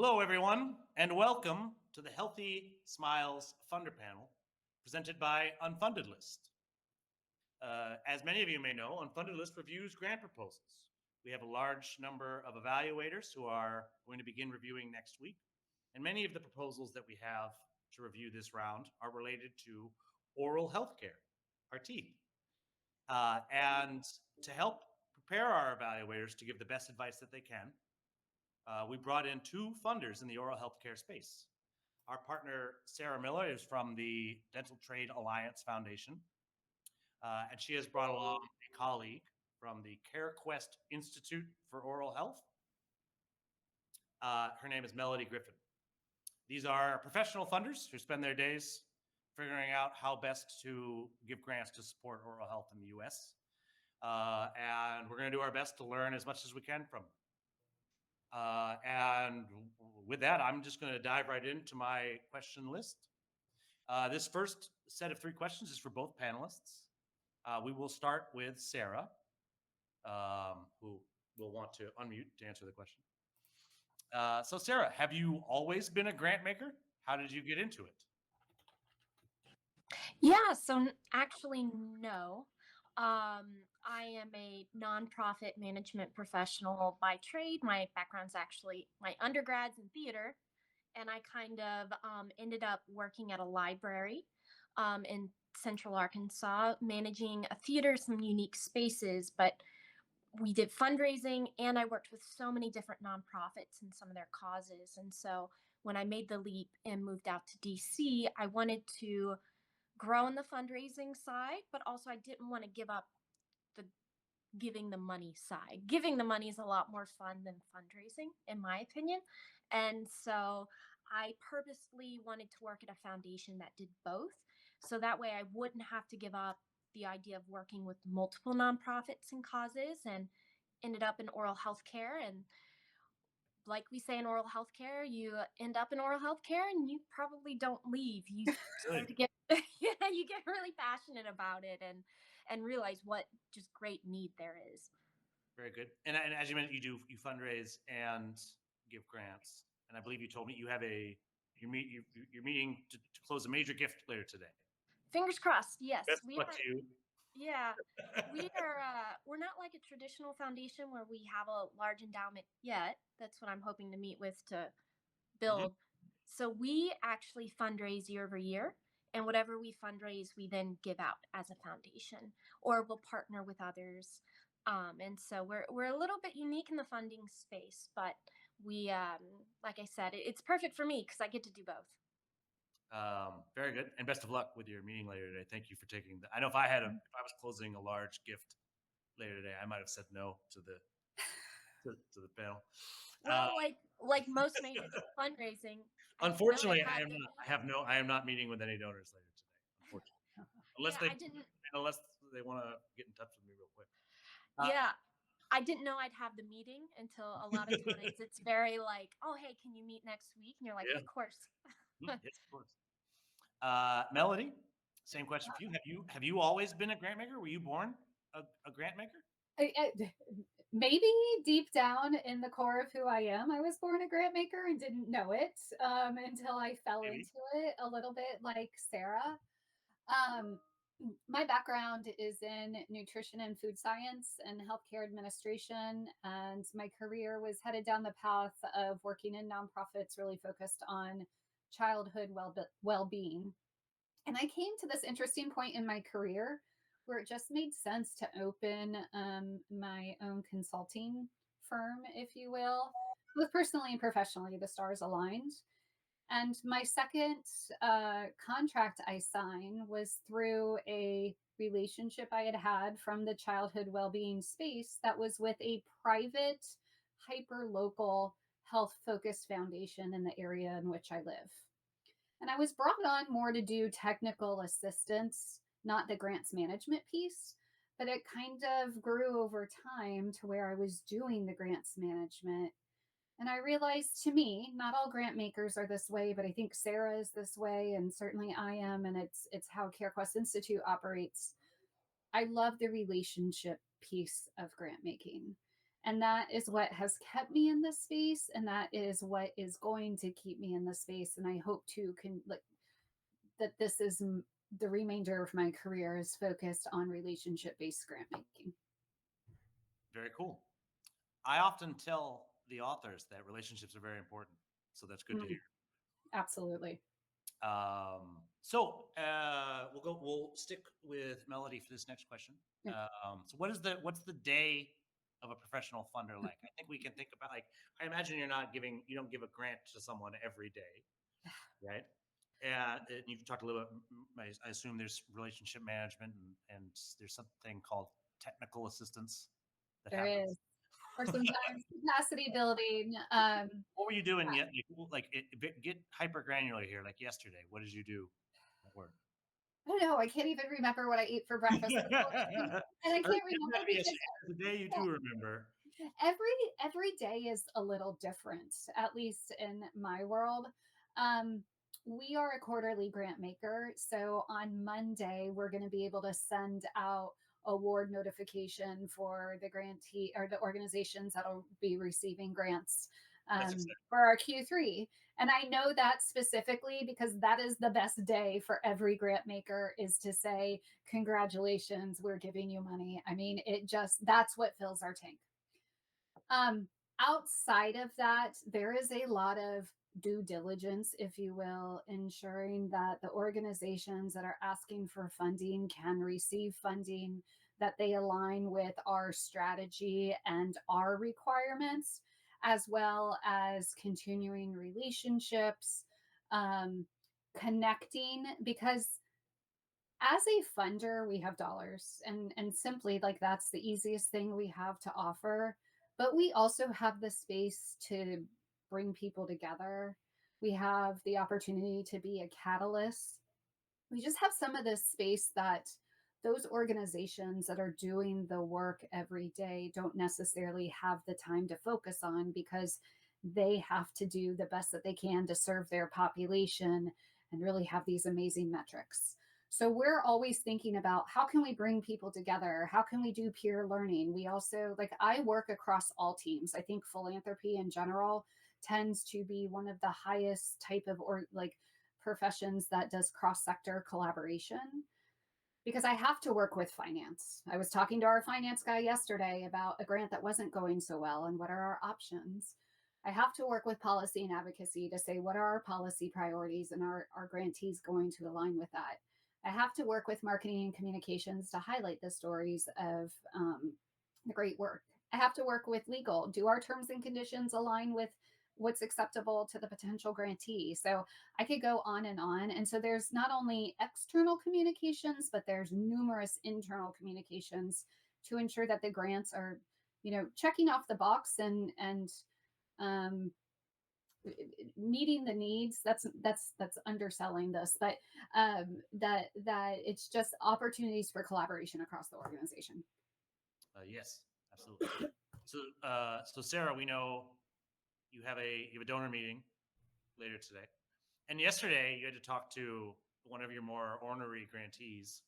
Hello, everyone, and welcome to the Healthy Smiles Funder Panel presented by Unfunded List. As many of you may know, Unfunded List reviews grant proposals. We have a large number of evaluators who are going to begin reviewing next week, and many of the proposals that we have to review this round are related to oral health care, our teeth. And to help prepare our evaluators to give the best advice that they can, we brought in two funders in the oral healthcare space. Our partner, Sarah Miller, is from the Dental Trade Alliance Foundation, and she has brought along a colleague from the CareQuest Institute for Oral Health. Her name is Melody Griffin. These are professional funders who spend their days figuring out how best to give grants to support oral health in the U.S. And we're going to do our best to learn as much as we can from them. And with that, I'm just going to dive right into my question list. This first set of 3 questions is for both panelists. We will start with Sarah, who will want to unmute to answer the question. So Sarah, have you always been a grant maker? How did you get into it? Yeah, so actually, no. I am a nonprofit management professional by trade. My background's actually, my undergrad's in theater, and I kind of ended up working at a library in Central Arkansas, managing a theater, some unique spaces, but we did fundraising, and I worked with so many different nonprofits and some of their causes. And so when I made the leap and moved out to DC, I wanted to grow on the fundraising side, but also I didn't want to give up the giving the money side. Giving the money is a lot more fun than fundraising, in my opinion. And so I purposely wanted to work at a foundation that did both. So that way I wouldn't have to give up the idea of working with multiple nonprofits and causes, and ended up in oral health care. And like we say in oral health care, you end up in oral health care and you probably don't leave. You start to get you get really passionate about it and realize what just great need there is. Very good. And as you mentioned, you fundraise and give grants. And I believe you told me you have you're meeting to close a major gift later today. Fingers crossed. Yes. Best luck to you. Yeah, we're not like a traditional foundation where we have a large endowment yet. That's what I'm hoping to meet with to build. So we actually fundraise year over year, and whatever we fundraise, we then give out as a foundation, or we'll partner with others. And so we're a little bit unique in the funding space, but we, like I said, it's perfect for me because I get to do both. Very good, and best of luck with your meeting later today. Thank you for taking I know if I was closing a large gift later today, I might have said no to the to the panel. Well, like most major fundraising. Unfortunately, I am not meeting with any donors later today. Unfortunately, unless they want to get in touch with me real quick. Yeah. I didn't know I'd have the meeting until a lot of times it's very like, oh, hey, can you meet next week? And you're like, Of course. Yes, of course. Melody, same question for you. Have you always been a grant maker? Were you born a grant maker? Maybe deep down in the core of who I am, I was born a grant maker and didn't know it until I fell into it a little bit like Sarah. My background is in nutrition and food science and healthcare administration, and my career was headed down the path of working in nonprofits really focused on childhood well-being. And I came to this interesting point in my career where it just made sense to open my own consulting firm, if you will, both personally and professionally. The stars aligned. And my second contract I signed was through a relationship I had from the childhood well-being space that was with a private, hyper-local, health-focused foundation in the area in which I live. And I was brought on more to do technical assistance, not the grants management piece, but it kind of grew over time to where I was doing the grants management. And I realized, to me, not all grant makers are this way, but I think Sarah is this way, and certainly I am, and it's how CareQuest Institute operates. I love the relationship piece of grant making. And that is what has kept me in this space. And that is what is going to keep me in this space. And I hope to that this is the remainder of my career is focused on relationship based grant making. Very cool. I often tell the authors that relationships are very important. So that's good to hear. Absolutely. We'll stick with Melody for this next question. Yeah. So what's the day of a professional funder like? I think we can think about, like, I imagine you don't give a grant to someone every day, right? And you've talked a little bit, I assume there's relationship management and there's something called technical assistance that There happens. is. Or sometimes capacity building. What were you doing yet? Get hyper granular here. Like yesterday, what did you do at work? I don't know. I can't even remember what I ate for breakfast this morning. And I can't remember because the day you do remember. every day is a little different, at least in my world. We are a quarterly grant maker. So on Monday, we're going to be able to send out award notification for the grantee or the organizations that'll be receiving grants for our Q3. And I know that specifically because that is the best day for every grant maker is to say, congratulations, we're giving you money. I mean, that's what fills our tank. Outside of that, there is a lot of due diligence, if you will, ensuring that the organizations that are asking for funding can receive funding, that they align with our strategy and our requirements, as well as continuing relationships, connecting, because as a funder, we have dollars and simply like that's the easiest thing we have to offer. But we also have the space to bring people together. We have the opportunity to be a catalyst. We just have some of this space that those organizations that are doing the work every day don't necessarily have the time to focus on because they have to do the best that they can to serve their population and really have these amazing metrics. So we're always thinking about how can we bring people together? How can we do peer learning? We also, like, I work across all teams. I think philanthropy in general tends to be one of the highest type of professions that does cross-sector collaboration because I have to work with finance. I was talking to our finance guy yesterday about a grant that wasn't going so well and what are our options. I have to work with policy and advocacy to say what are our policy priorities and our grantees going to align with that. I have to work with marketing and communications to highlight the stories of the great work. I have to work with legal. Do our terms and conditions align with what's acceptable to the potential grantee? So I could go on and on. And so there's not only external communications, but there's numerous internal communications to ensure that the grants are, checking off the box and meeting the needs. That's underselling this, but that it's just opportunities for collaboration across the organization. Yes, absolutely. So Sarah, we know you have a donor meeting later today, and yesterday you had to talk to one of your more ornery grantees.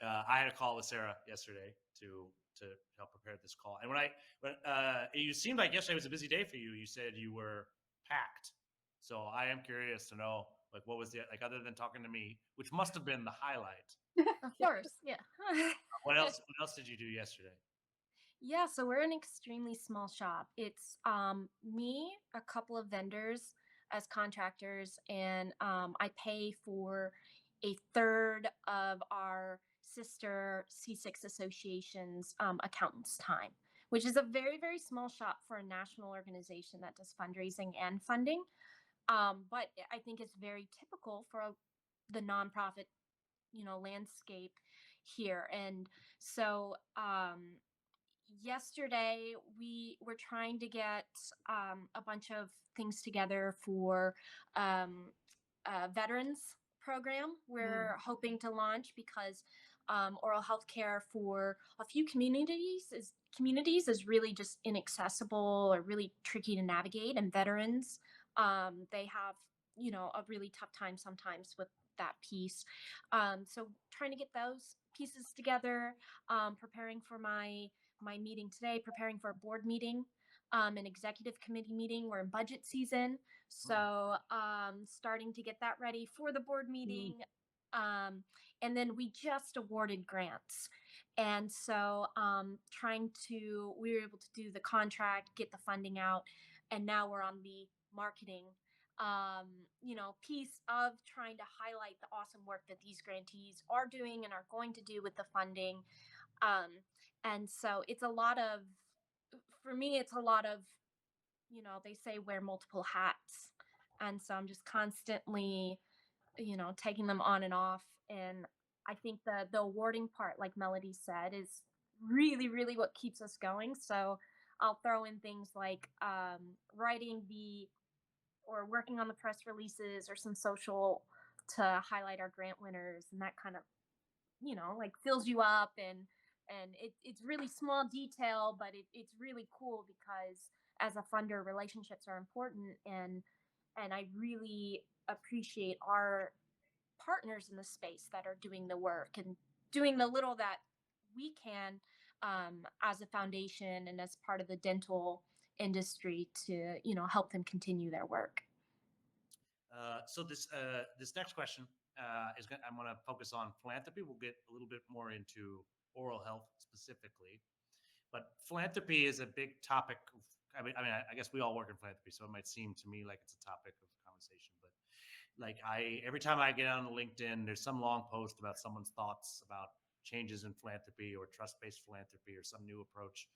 I had a call with Sarah yesterday to help prepare this call, and when you seemed like yesterday was a busy day for you. You said you were packed, so I am curious to know, like, what was other than talking to me, which must have been the highlight. Of course, yeah. What else did you do yesterday? Yeah, so we're an extremely small shop. It's me, a couple of vendors as contractors, and I pay for a third of our sister C6 association's accountants' time, which is a very, very small shop for a national organization that does fundraising and funding. But I think it's very typical for the nonprofit, landscape here. And so yesterday we were trying to get a bunch of things together for a veterans program we're hoping to launch because oral health care for a few communities is really just inaccessible or really tricky to navigate, and veterans, they have a really tough time sometimes with that piece. So trying to get those pieces together, preparing for my my meeting today, preparing for a board meeting, an executive committee meeting. We're in budget season, so starting to get that ready for the board meeting. And then we just awarded grants, and so we were able to do the contract, get the funding out, and now we're on the marketing piece of trying to highlight the awesome work that these grantees are doing and are going to do with the funding. And so it's a lot of, for me, it's a lot of, they say wear multiple hats. And so I'm just constantly, taking them on and off. And I think the awarding part, like Melody said, is really, really what keeps us going. So I'll throw in things like writing or working on the press releases or some social to highlight our grant winners, and that kind of like fills you up. And it's really small detail, but it's really cool because as a funder, relationships are important. And I really appreciate our partners in the space that are doing the work and doing the little that we can, as a foundation and as part of the dental industry to help them continue their work. So this next question I'm going to focus on philanthropy. We'll get a little bit more into oral health specifically, but philanthropy is a big topic. I guess we all work in philanthropy, so it might seem to me like it's a topic of conversation. But like every time I get on LinkedIn, there's some long post about someone's thoughts about changes in philanthropy or trust-based philanthropy or some new approach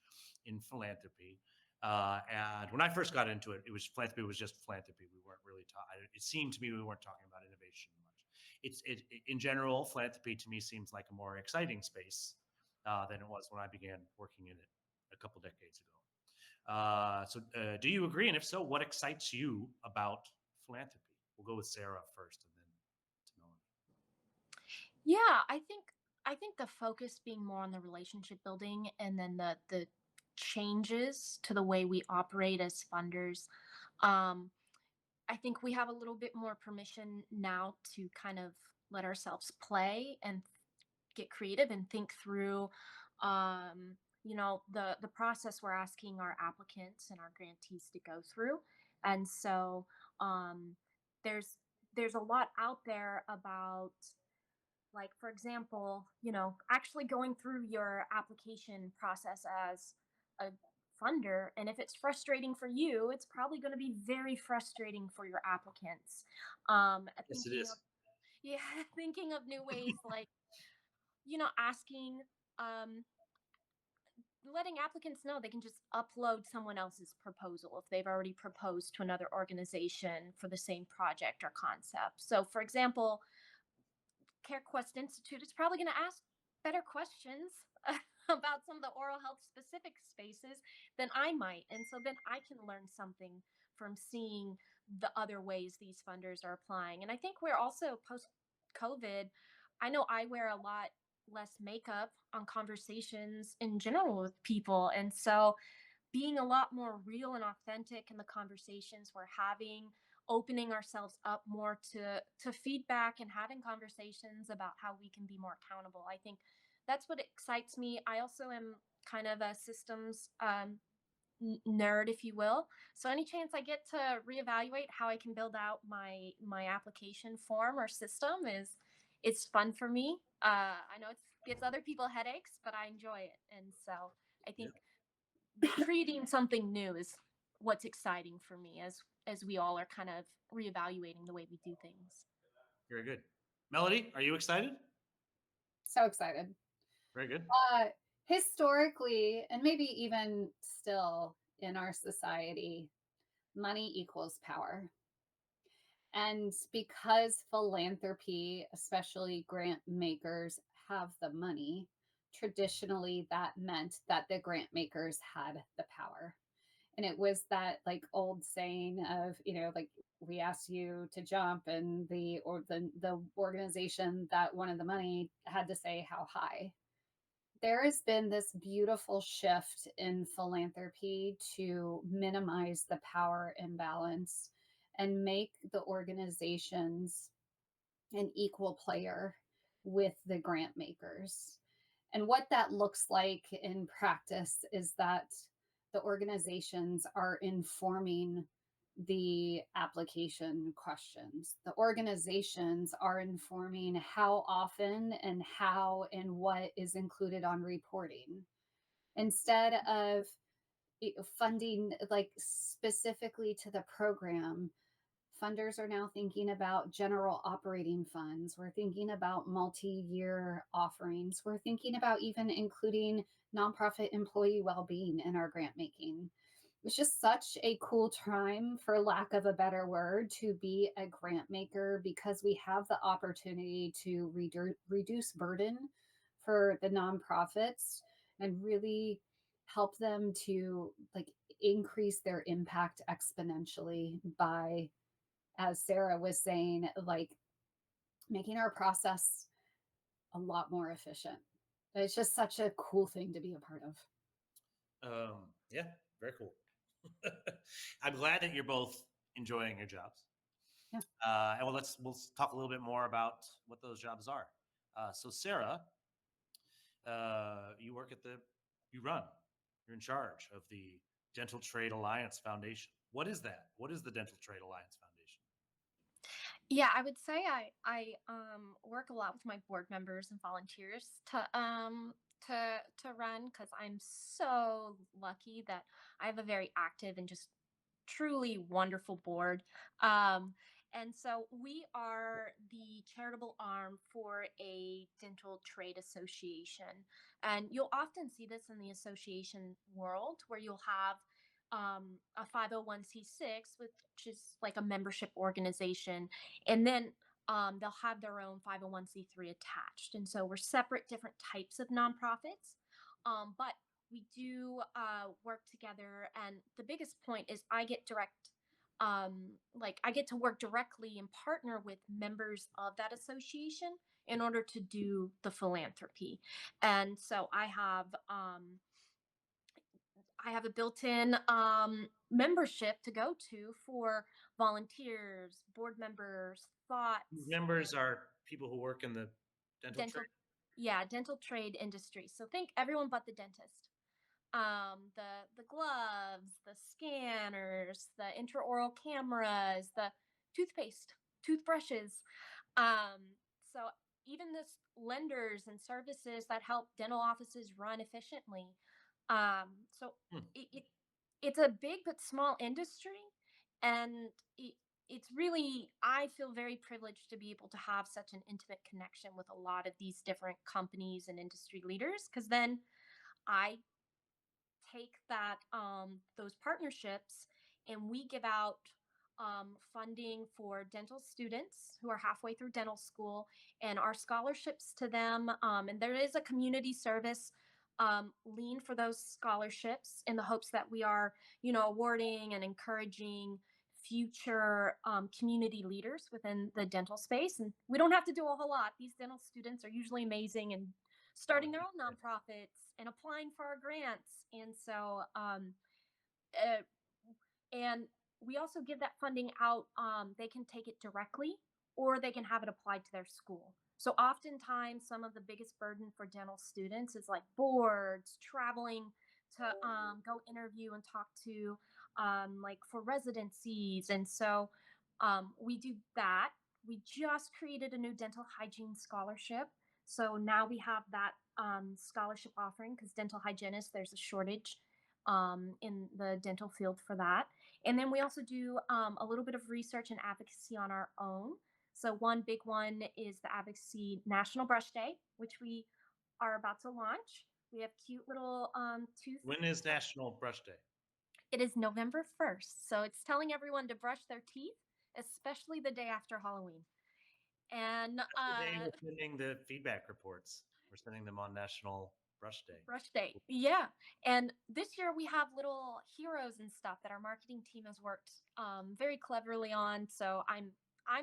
in philanthropy. And when I first got into it, philanthropy was just philanthropy. We weren't really it seemed to me we weren't talking about innovation much. In general, philanthropy to me seems like a more exciting space than it was when I began working in it a couple decades ago. So do you agree? And if so, what excites you about philanthropy? We'll go with Sarah first and then to Melanie. Yeah, I think the focus being more on the relationship building, and then the changes to the way we operate as funders. Um, I think we have a little bit more permission now to kind of let ourselves play and get creative and think through, the process we're asking our applicants and our grantees to go through. And so um, there's a lot out there about, like, for example, actually going through your application process as a funder. And if it's frustrating for you, it's probably going to be very frustrating for your applicants. Yes, it Thinking is. of, yeah, thinking of new ways, like, asking, um, letting applicants know they can just upload someone else's proposal if they've already proposed to another organization for the same project or concept. So, for example, CareQuest Institute is probably going to ask better questions about some of the oral health specific spaces than I might. And so then I can learn something from seeing the other ways these funders are applying. And I think we're also post COVID. I know I wear a lot less makeup on conversations in general with people. And so being a lot more real and authentic in the conversations we're having, opening ourselves up more to feedback and having conversations about how we can be more accountable. I think that's what excites me. I also am kind of a systems nerd, if you will. So any chance I get to reevaluate how I can build out my application form or system it's fun for me. I know it gives other people headaches, but I enjoy it. And so I think creating something new is what's exciting for me as we all are kind of reevaluating the way we do things. Very good. Melody, are you excited? So excited. Very good. Historically, and maybe even still in our society, money equals power. And because philanthropy, especially grant makers, have the money, traditionally that meant that the grant makers had the power. And it was that like old saying of, like we asked you to jump and the organization that wanted the money had to say how high. There has been this beautiful shift in philanthropy to minimize the power imbalance and make the organizations an equal player with the grant makers. And what that looks like in practice is that the organizations are informing the application questions. The organizations are informing how often and how and what is included on reporting. Instead of funding like specifically to the program, funders are now thinking about general operating funds. We're thinking about multi-year offerings. We're thinking about even including nonprofit employee well-being in our grant making. It's just such a cool time, for lack of a better word, to be a grant maker, because we have the opportunity to reduce burden for the nonprofits and really help them to like increase their impact exponentially by, as Sarah was saying, like making our process a lot more efficient. It's just such a cool thing to be a part of. Yeah, very cool. I'm glad that you're both enjoying your jobs. Yeah. And we'll talk a little bit more about what those jobs are. So Sarah, you you're in charge of the Dental Trade Alliance Foundation. What is that? What is the Dental Trade Alliance Foundation? Yeah, I would say I work a lot with my board members and volunteers to run, because I'm so lucky that I have a very active and just truly wonderful board. And so we are the charitable arm for a dental trade association. And you'll often see this in the association world, where you'll have a 501c6, which is like a membership organization, and then they'll have their own 501c3 attached. And so we're separate, different types of nonprofits. But we do work together, and the biggest point is I get I get to work directly and partner with members of that association in order to do the philanthropy. And so I have a built-in membership to go to for volunteers, board members, thoughts. Members are people who work in the dental trade. Yeah, dental trade industry. So think everyone but the dentist. The gloves, the scanners, the intraoral cameras, the toothpaste, toothbrushes. So even this lenders and services that help dental offices run efficiently. So Hmm. it's a big but small industry, and it's really, I feel very privileged to be able to have such an intimate connection with a lot of these different companies and industry leaders, because then I take those partnerships, and we give out funding for dental students who are halfway through dental school, and our scholarships to them. And there is a community service lean for those scholarships, in the hopes that we are, awarding and encouraging future community leaders within the dental space. And we don't have to do a whole lot. These dental students are usually amazing and starting their own nonprofits and applying for our grants. And so, uh, and we also give that funding out. They can take it directly, or they can have it applied to their school. So oftentimes, some of the biggest burden for dental students is like boards, traveling to go interview and talk to, like for residencies. And so we do that. We just created a new dental hygiene scholarship. So now we have that scholarship offering, because dental hygienists, there's a shortage in the dental field for that. And then we also do a little bit of research and advocacy on our own. So one big one is the Advocacy National Brush Day, which we are about to launch. We have cute little tooth. When is National Brush Day? It is November 1st. So it's telling everyone to brush their teeth, especially the day after Halloween. And Today we're sending the feedback reports. We're sending them on National Brush Day. Brush Day. Yeah. And this year we have little heroes and stuff that our marketing team has worked very cleverly on. So I'm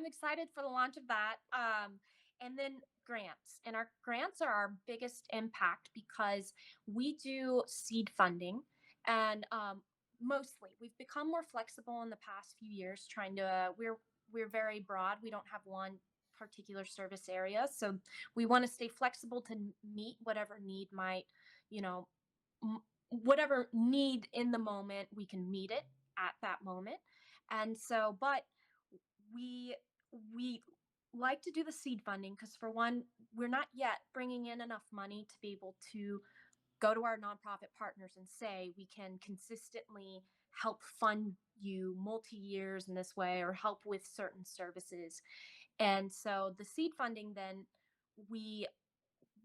excited for the launch of that. And then grants. And our grants are our biggest impact, because we do seed funding, and mostly we've become more flexible in the past few years, trying to we're very broad. We don't have one particular service area. So we want to stay flexible to meet whatever need might, you know, whatever need in the moment, we can meet it at that moment. And so, but we like to do the seed funding because, for one, we're not yet bringing in enough money to be able to go to our nonprofit partners and say we can consistently help fund you multi-years in this way or help with certain services. And so the seed funding, then we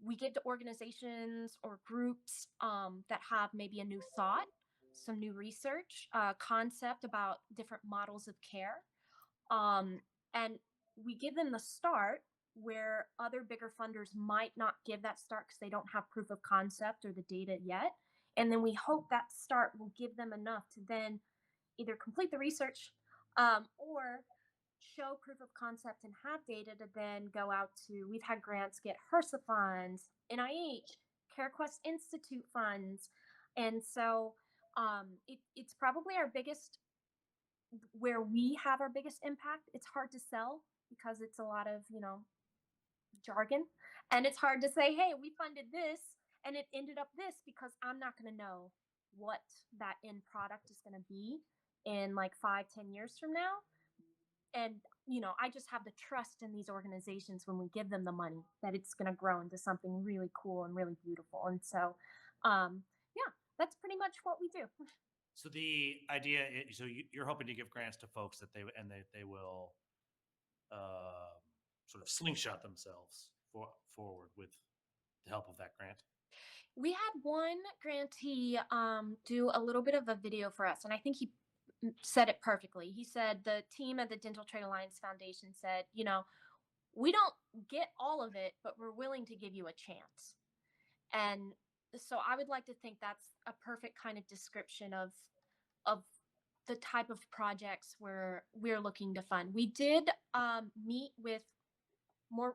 we give to organizations or groups that have maybe a new thought, some new research concept about different models of care, um, and we give them the start where other bigger funders might not give that start because they don't have proof of concept or the data yet. And then we hope that start will give them enough to then either complete the research or show proof of concept and have data to then go out to. We've had grants get HRSA funds, NIH, CareQuest Institute funds. And so it's probably our biggest, where we have our biggest impact. It's hard to sell because it's a lot of, jargon. And it's hard to say, hey, we funded this and it ended up this, because I'm not going to know what that end product is going to be in like 5-10 years from now. And, I just have the trust in these organizations when we give them the money that it's going to grow into something really cool and really beautiful. And so, yeah, that's pretty much what we do. So the idea is, so you're hoping to give grants to folks that they will sort of slingshot themselves forward with the help of that grant. We had one grantee do a little bit of a video for us, and I think he said it perfectly. He said the team at the Dental Trade Alliance Foundation said, we don't get all of it, but we're willing to give you a chance. And so I would like to think that's a perfect kind of description of the type of projects where we're looking to fund. We did meet with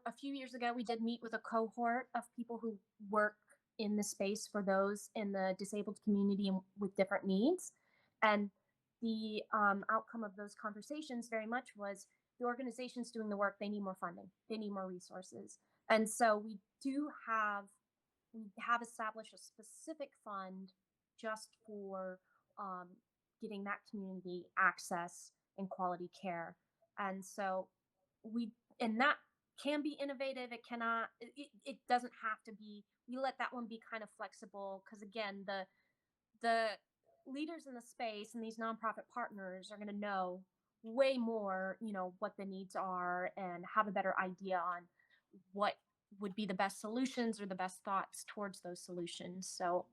a few years ago. We did meet with a cohort of people who work in the space for those in the disabled community and with different needs. And the outcome of those conversations very much was the organizations doing the work, they need more funding, they need more resources. And so we have established a specific fund just for getting that community access and quality care. And so and that can be innovative. It cannot, it doesn't have to be. We let that one be kind of flexible because, again, the leaders in the space and these nonprofit partners are going to know way more, what the needs are and have a better idea on what would be the best solutions or the best thoughts towards those solutions. So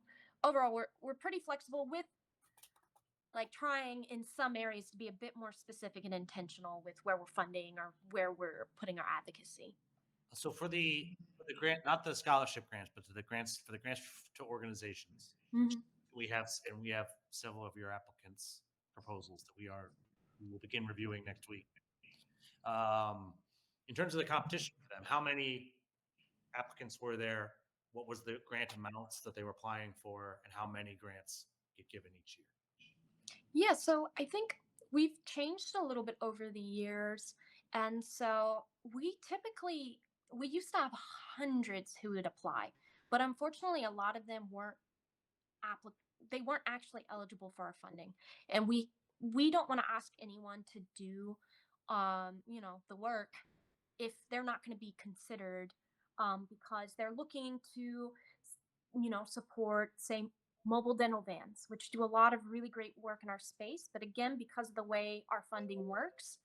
overall, we're pretty flexible with like trying in some areas to be a bit more specific and intentional with where we're funding or where we're putting our advocacy. So for the grant, not the scholarship grants, but for the grants to organizations, Mm-hmm. we have several of your applicants' proposals that we will begin reviewing next week. In terms of the competition for them, how many applicants were there? What was the grant amounts that they were applying for, and how many grants get given each year? Yeah, so I think we've changed a little bit over the years. And so we used to have hundreds who would apply, but unfortunately, a lot of them they weren't actually eligible for our funding. And we don't want to ask anyone to do, the work if they're not going to be considered, because they're looking to, support, say, mobile dental vans, which do a lot of really great work in our space. But again, because of the way our funding works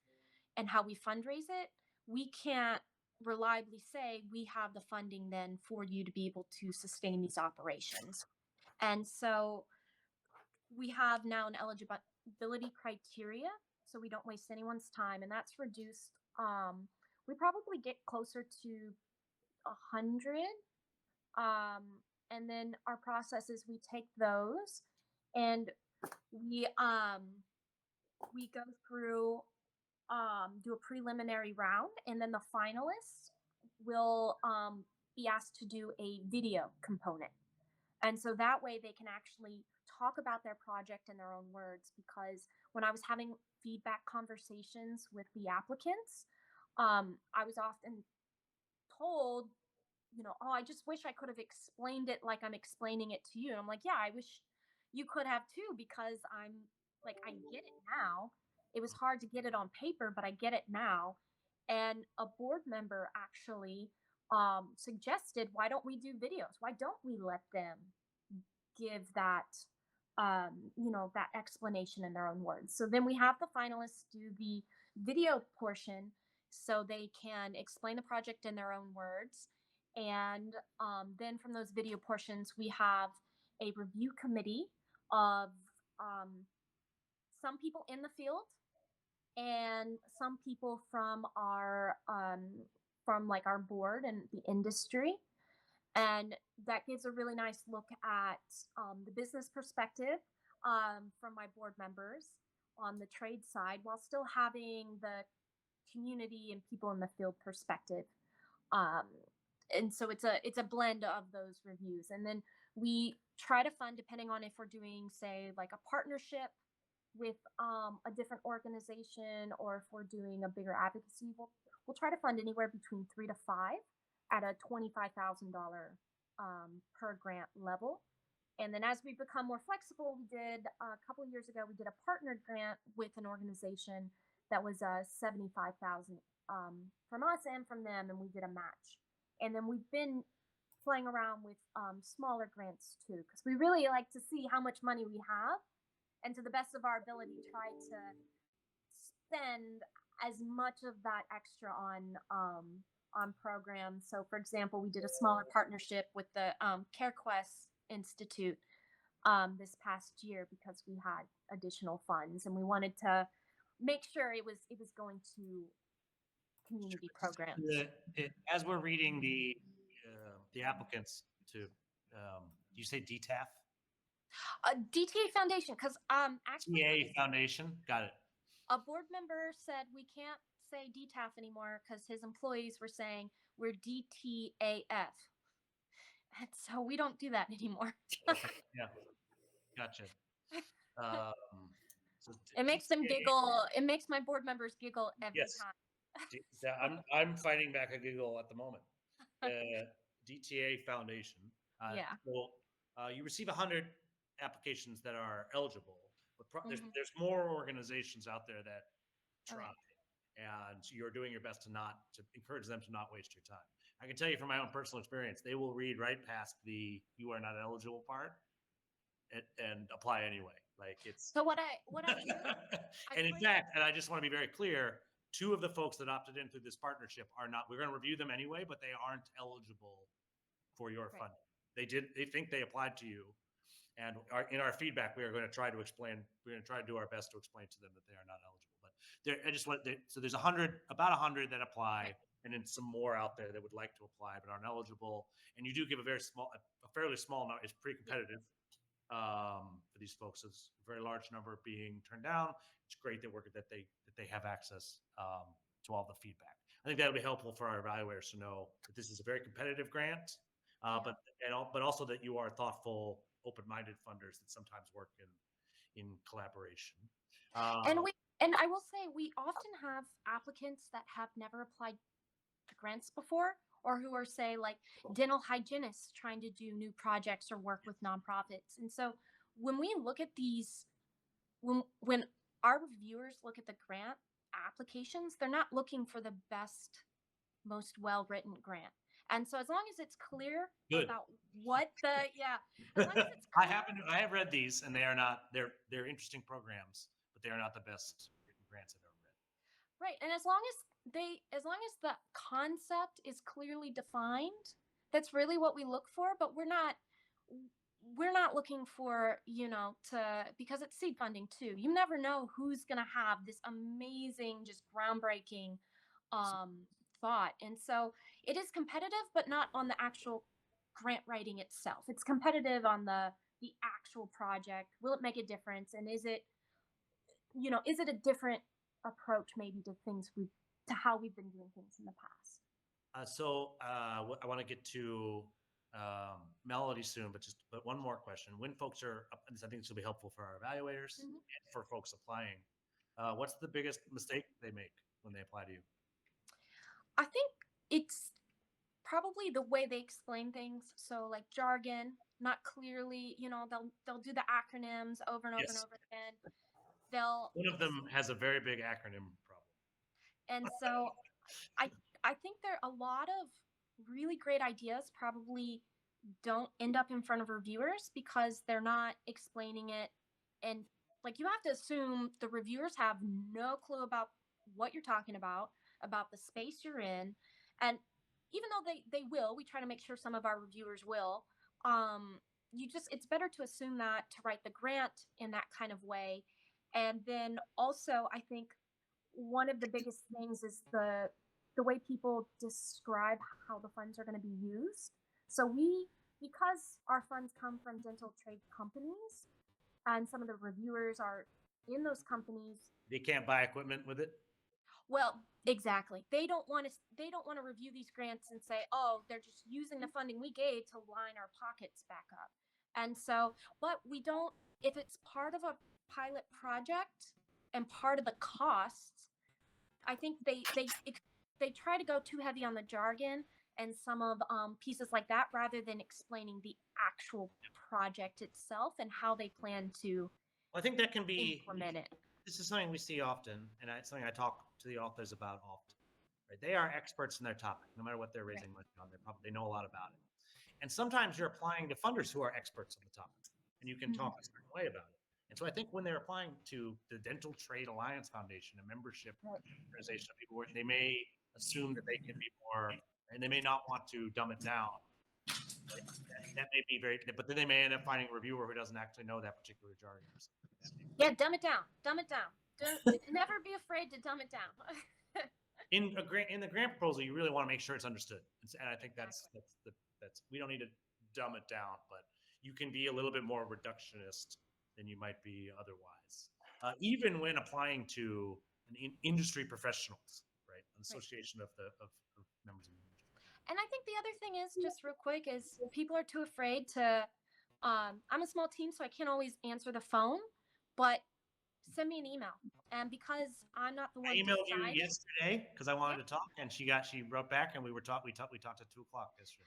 and how we fundraise it, we can't reliably say we have the funding then for you to be able to sustain these operations. And so we have now an eligibility criteria so we don't waste anyone's time, and that's reduced. We probably get closer to 100. And then our process is we take those and we go through, do a preliminary round, and then the finalists will be asked to do a video component. And so that way they can actually talk about their project in their own words. Because when I was having feedback conversations with the applicants, I was often told, oh, I just wish I could have explained it like I'm explaining it to you. And I'm like, yeah, I wish you could have too, because I'm like, I get it now. It was hard to get it on paper, but I get it now. And a board member actually suggested, why don't we do videos? Why don't we let them give that, that explanation in their own words? So then we have the finalists do the video portion so they can explain the project in their own words. And then from those video portions, we have a review committee of some people in the field and some people from like our board and the industry, and that gives a really nice look at the business perspective from my board members on the trade side, while still having the community and people in the field perspective. Um, and so it's a blend of those reviews, and then we try to fund, depending on if we're doing, say, like a partnership with a different organization, or if we're doing a bigger advocacy, we'll try to fund anywhere between 3 to 5 at a $25,000 per grant level. And then as we become more flexible, we did a couple of years ago, we did a partnered grant with an organization that was 75,000 from us and from them, and we did a match. And then we've been playing around with smaller grants too, because we really like to see how much money we have, and to the best of our ability, try to spend as much of that extra on programs. So, for example, we did a smaller partnership with the CareQuest Institute this past year because we had additional funds, and we wanted to make sure it was going to community programs. As we're reading the applicants to, you say DTAF? DTA Foundation, because actually DTA Foundation, got it. a board member said we can't say DTAF anymore because his employees were saying we're DTAF. And so we don't do that anymore. Yeah, gotcha. So It makes them giggle. It makes my board members giggle every Yes. time. I'm fighting back a giggle at the moment. DTA Foundation. Yeah. So you receive 100 applications that are eligible, but Mhm. there's more organizations out there that try, Okay. and you're doing your best to encourage them to not waste your time. I can tell you from my own personal experience, they will read right past the "you are not eligible" part and apply anyway. Like it's So what I do, and in fact, and I just want to be very clear, 2 of the folks that opted in through this partnership are not. We're going to review them anyway, but they aren't eligible for your Right. funding. They think they applied to you, and in our feedback, we are going to try to explain. We're going to try to do our best to explain to them that they are not eligible. But so there's about 100 that apply, and then some more out there that would like to apply but aren't eligible. And you do give a fairly small number. It's pretty competitive for these folks. It's a very large number being turned down. It's great that they have access to all the feedback. I think that would be helpful for our evaluators to know that this is a very competitive grant, but also that you are thoughtful, open-minded funders that sometimes work in collaboration. And I will say we often have applicants that have never applied to grants before, or who are, say, like dental hygienists trying to do new projects or work with nonprofits. And so when we look at these, when our reviewers look at the grant applications, they're not looking for the best, most well-written grant. And so as long as it's clear about what the as long as it's clear, I have read these, and they're interesting programs, but they are not the best written grants I've ever read. right. And as long as the concept is clearly defined, that's really what we look for. But we're not looking for, because it's seed funding too. You never know who's going to have this amazing, just groundbreaking thought. And so it is competitive, but not on the actual grant writing itself. It's competitive on the actual project. Will it make a difference? And is it a different approach maybe to how we've been doing things in the past? I want to get to Melody soon, but one more question. When folks are, I think this will be helpful for our evaluators and for folks applying. What's the biggest mistake they make when they apply to you? I think it's probably the way they explain things. So like jargon, not clearly, they'll do the acronyms over and over and Yes. over again. They'll One of them has a very big acronym problem. And so I I think there are a lot of really great ideas probably don't end up in front of reviewers because they're not explaining it. And like you have to assume the reviewers have no clue about what you're talking about the space you're in. And even though they will, we try to make sure some of our reviewers will. It's better to assume that to write the grant in that kind of way. And then also I think one of the biggest things is the way people describe how the funds are going to be used. So because our funds come from dental trade companies and some of the reviewers are in those companies, They can't buy equipment with it. well, exactly. They don't want to review these grants and say, "Oh, they're just using the funding we gave to line our pockets back up." And so, but we don't if it's part of a pilot project and part of the costs, I think they try to go too heavy on the jargon and some of pieces like that rather than explaining the actual project itself and how they plan to I think that can be. implement it. This is something we see often, and it's something I talk to the authors about often. Right? They are experts in their topic, no matter what they're Right. raising money on. They know a lot about it. And sometimes you're applying to funders who are experts on the topic, and you can talk a certain way about it. And so I think when they're applying to the Dental Trade Alliance Foundation, a membership Right. organization of people, they may assume that they can be more, and they may not want to dumb it down. Right? That may be very, but then they may end up finding a reviewer who doesn't actually know that particular jargon or something like that. Yeah, dumb it down. Dumb it down. Never be afraid to dumb it down. In the grant proposal, you really want to make sure it's understood, and I think that's we don't need to dumb it down, but you can be a little bit more reductionist than you might be otherwise, even when applying to industry professionals, right? An association of members of the industry. And I think the other thing is just real quick is people are too afraid to. I'm a small team, so I can't always answer the phone, but send me an email. And because I'm not the one I emailed you deciding, yesterday because I wanted to talk, and she wrote back, and we talked at 2:00 yesterday.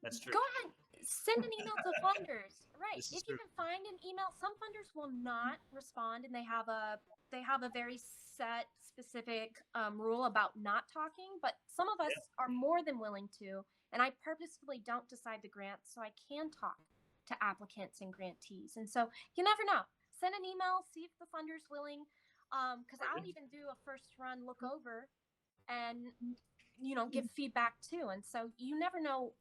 That's true. go ahead, send an email to funders. Right. This is If you true. can find an email, some funders will not respond, and they have a very set specific rule about not talking. But some of us are more than willing to, and I purposefully don't decide the grants so I can talk to applicants and grantees. And so you never know. Send an email, see if the funder's willing. Because I'll even do a first run look over and give feedback too. And so you never know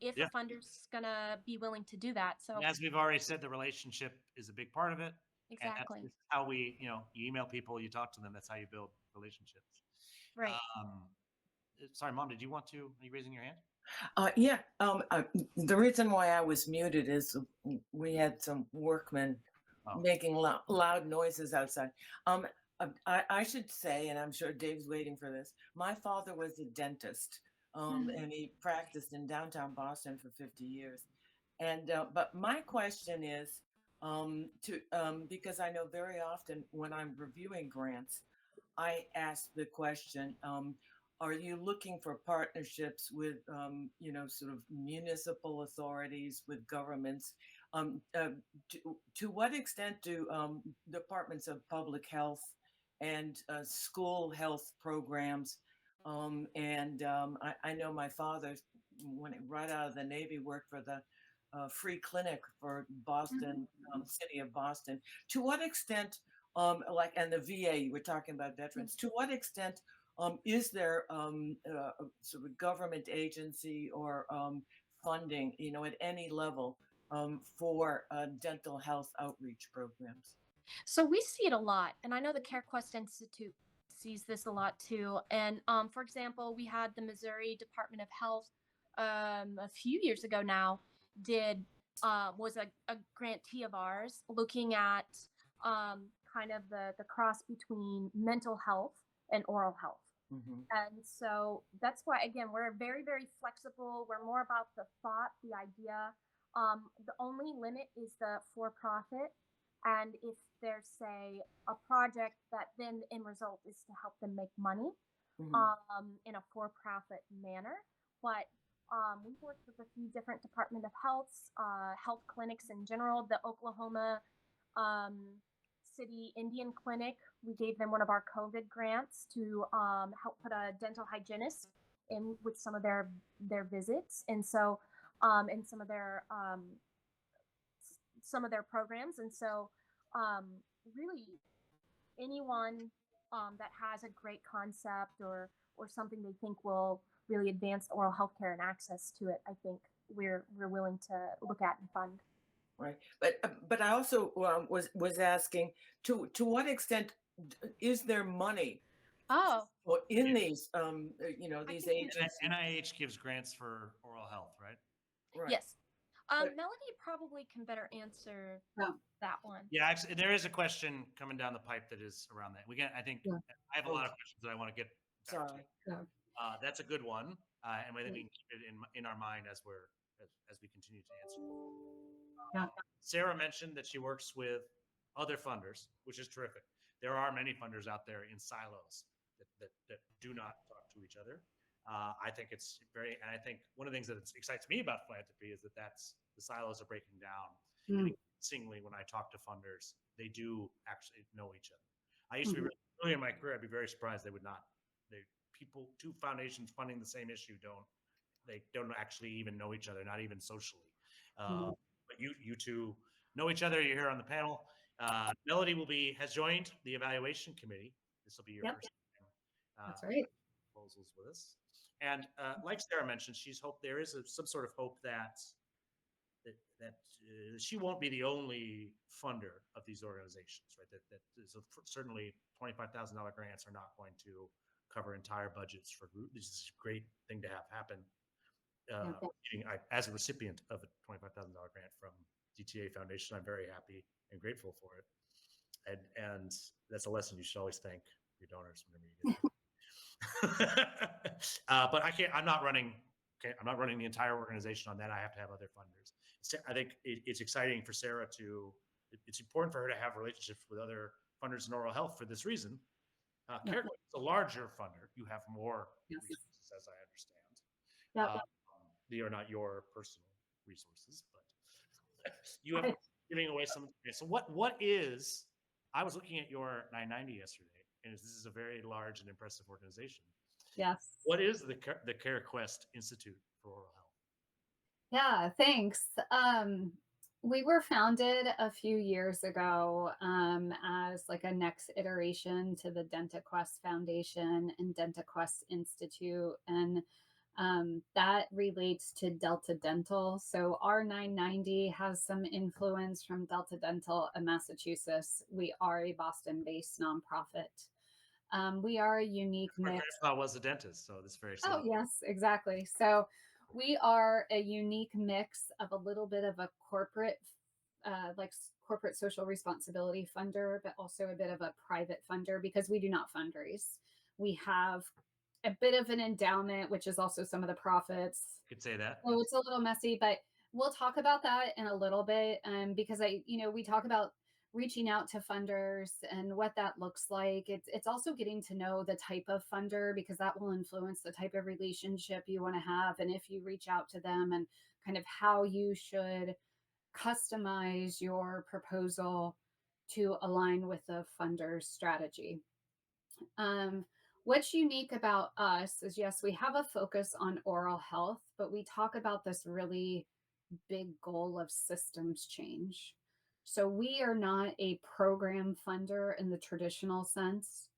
if Yeah. a funder's gonna be willing to do that. So And as we've already said, the relationship is a big part of it. exactly. And that's how you email people, you talk to them. That's how you build relationships. Right. Sorry, Mom, are you raising your hand? Yeah. The reason why I was muted is we had some workmen making loud noises outside. I should say, and I'm sure Dave's waiting for this. My father was a dentist, and he practiced in downtown Boston for 50 years. And but my question is, because I know very often when I'm reviewing grants, I ask the question, are you looking for partnerships with, sort of municipal authorities, with governments? To what extent do departments of public health and school health programs, I know my father, right out of the Navy, worked for the free clinic for Boston, city of Boston. To what extent, and the VA, you were talking about veterans, to what extent is there sort of government agency or funding, at any level for dental health outreach programs? So we see it a lot, and I know the CareQuest Institute sees this a lot too. And for example, we had the Missouri Department of Health a few years ago now was a grantee of ours looking at kind of the cross between mental health and oral health. And so that's why, again, we're very, very flexible. We're more about the thought, the idea. The only limit is the for-profit. And if there's, say, a project that then the end result is to help them make money, in a for-profit manner. But we've worked with a few different Department of Health's health clinics in general. The Oklahoma City Indian Clinic, we gave them one of our COVID grants to help put a dental hygienist in with some of their visits, and so and some of their programs. And so really anyone that has a great concept or something they think will really advance oral health care and access to it, I think we're willing to look at and fund. Right, but I also was asking to what extent is there money in these these agencies? NIH gives grants for oral health, right? Right. Yes. Melody probably can better answer that one. Yeah, actually, there is a question coming down the pipe that is around that. I think I have a lot of questions that I want to get back to. That's a good one, and I think we can keep it in our mind as we continue to answer. Sarah mentioned that she works with other funders, which is terrific. There are many funders out there in silos that do not talk to each other. I think it's and I think one of the things that excites me about philanthropy is that the silos are breaking down. And increasingly, when I talk to funders, they do actually know each other. I used to be early in my career, I'd be very surprised they would not. Two foundations funding the same issue don't actually even know each other, not even socially. But you two know each other. You're here on the panel. Melody has joined the evaluation committee. This will be your first time. That's right. Proposals with us. And like Sarah mentioned, there is some sort of hope that she won't be the only funder of these organizations, right? Certainly $25,000 grants are not going to cover entire budgets for groups. This is a great thing to have happen. As a recipient of a $25,000 grant from DTA Foundation, I'm very happy and grateful for it. And that's a lesson you should always thank your donors whenever you get there. But I'm not running the entire organization on that. I have to have other funders. I think it's exciting for Sarah it's important for her to have relationships with other funders in oral health for this reason. CareQuest is a larger funder. You have more resources, as I understand. They are not your personal resources, but you have giving away some. So what is? I was looking at your 990 yesterday, and this is a very large and impressive organization. Yes. What is the CareQuest Institute for Oral Health? Yeah, thanks. We were founded a few years ago as like a next iteration to the DentaQuest Foundation and DentaQuest Institute, and that relates to Delta Dental. So our 990 has some influence from Delta Dental in Massachusetts. We are a Boston-based nonprofit. We are a unique mix. My grandpa was a dentist, so that's very similar. Oh, yes, exactly. So we are a unique mix of a little bit of a corporate social responsibility funder, but also a bit of a private funder because we do not fundraise. We have a bit of an endowment, which is also some of the profits. You could say that. So it's a little messy, but we'll talk about that in a little bit. Because we talk about reaching out to funders and what that looks like. It's also getting to know the type of funder because that will influence the type of relationship you want to have. And if you reach out to them and kind of how you should customize your proposal to align with the funder's strategy. What's unique about us is, yes, we have a focus on oral health, but we talk about this really big goal of systems change. So we are not a program funder in the traditional sense.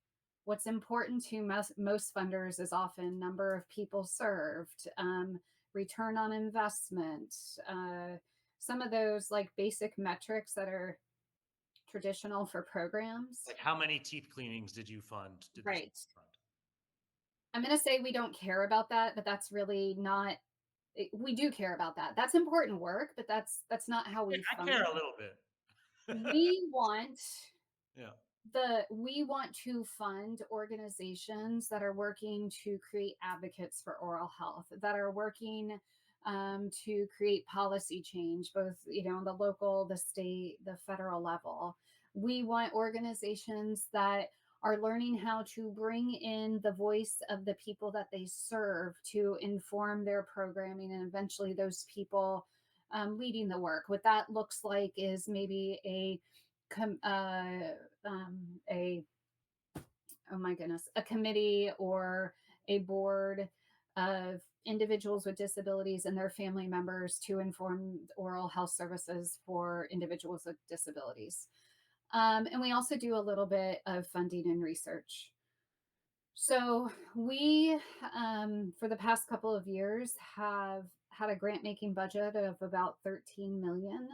What's important to most funders is often number of people served, return on investment, some of those like basic metrics that are traditional for programs. Like how many teeth cleanings did you fund? Right. I'm going to say we don't care about that, but that's really not. We do care about that. That's important work, but that's not how we. I care a little bit. We want. We want to fund organizations that are working to create advocates for oral health, that are working to create policy change, both on the local, the state, the federal level. We want organizations that are learning how to bring in the voice of the people that they serve to inform their programming, and eventually those people leading the work. What that looks like is maybe a oh my goodness, a committee or a board of individuals with disabilities and their family members to inform oral health services for individuals with disabilities. And we also do a little bit of funding and research. So we, for the past couple of years, have had a grant making budget of about 13 million.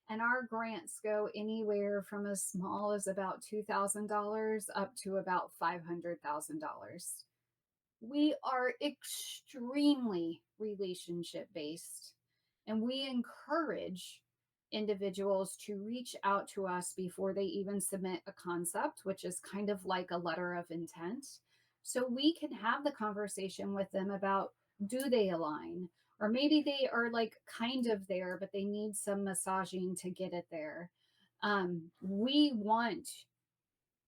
And our grants go anywhere from as small as about $2,000 up to about $500,000. We are extremely relationship based, and we encourage individuals to reach out to us before they even submit a concept, which is kind of like a letter of intent. So we can have the conversation with them about, do they align? Or maybe they are like kind of there, but they need some massaging to get it there. We want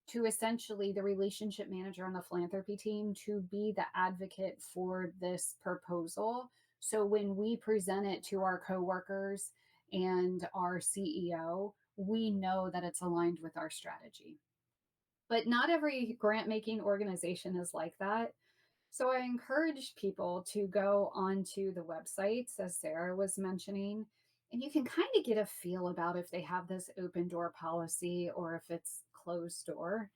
to essentially the relationship manager on the philanthropy team to be the advocate for this proposal. So when we present it to our coworkers and our CEO, we know that it's aligned with our strategy. But not every grant making organization is like that. So I encourage people to go onto the websites, as Sarah was mentioning, and you can kind of get a feel about if they have this open door policy or if it's closed door.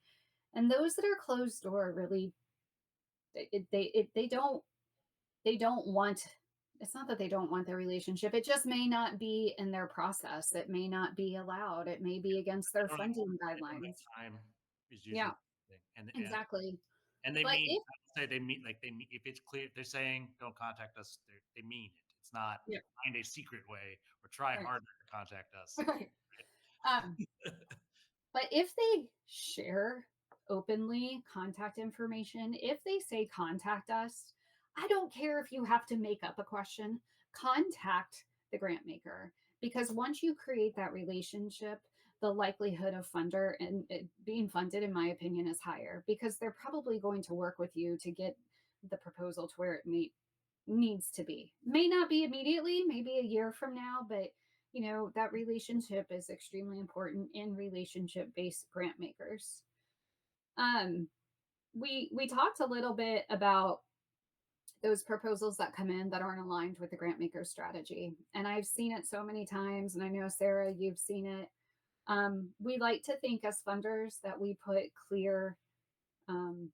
And those that are closed door really, they don't want. It's not that they don't want their relationship. It just may not be in their process. It may not be allowed. It may be against their funding guidelines. Time is usually Yeah, the thing. exactly. And they But mean, if I would say they mean, like they mean, if it's clear, they're saying don't contact us. They mean it. It's not yeah, find a secret way or try right, harder to contact us. right. Um, But if they share openly contact information, if they say contact us, I don't care if you have to make up a question, contact the grant maker. Because once you create that relationship, the likelihood of funder and it being funded, in my opinion, is higher because they're probably going to work with you to get the proposal to where needs to be. May not be immediately, maybe a year from now, but that relationship is extremely important in relationship based grant makers. um we talked a little bit about those proposals that come in that aren't aligned with the grant maker strategy, and I've seen it so many times, and I know, Sarah, you've seen it. We like to think as funders that we put clear um,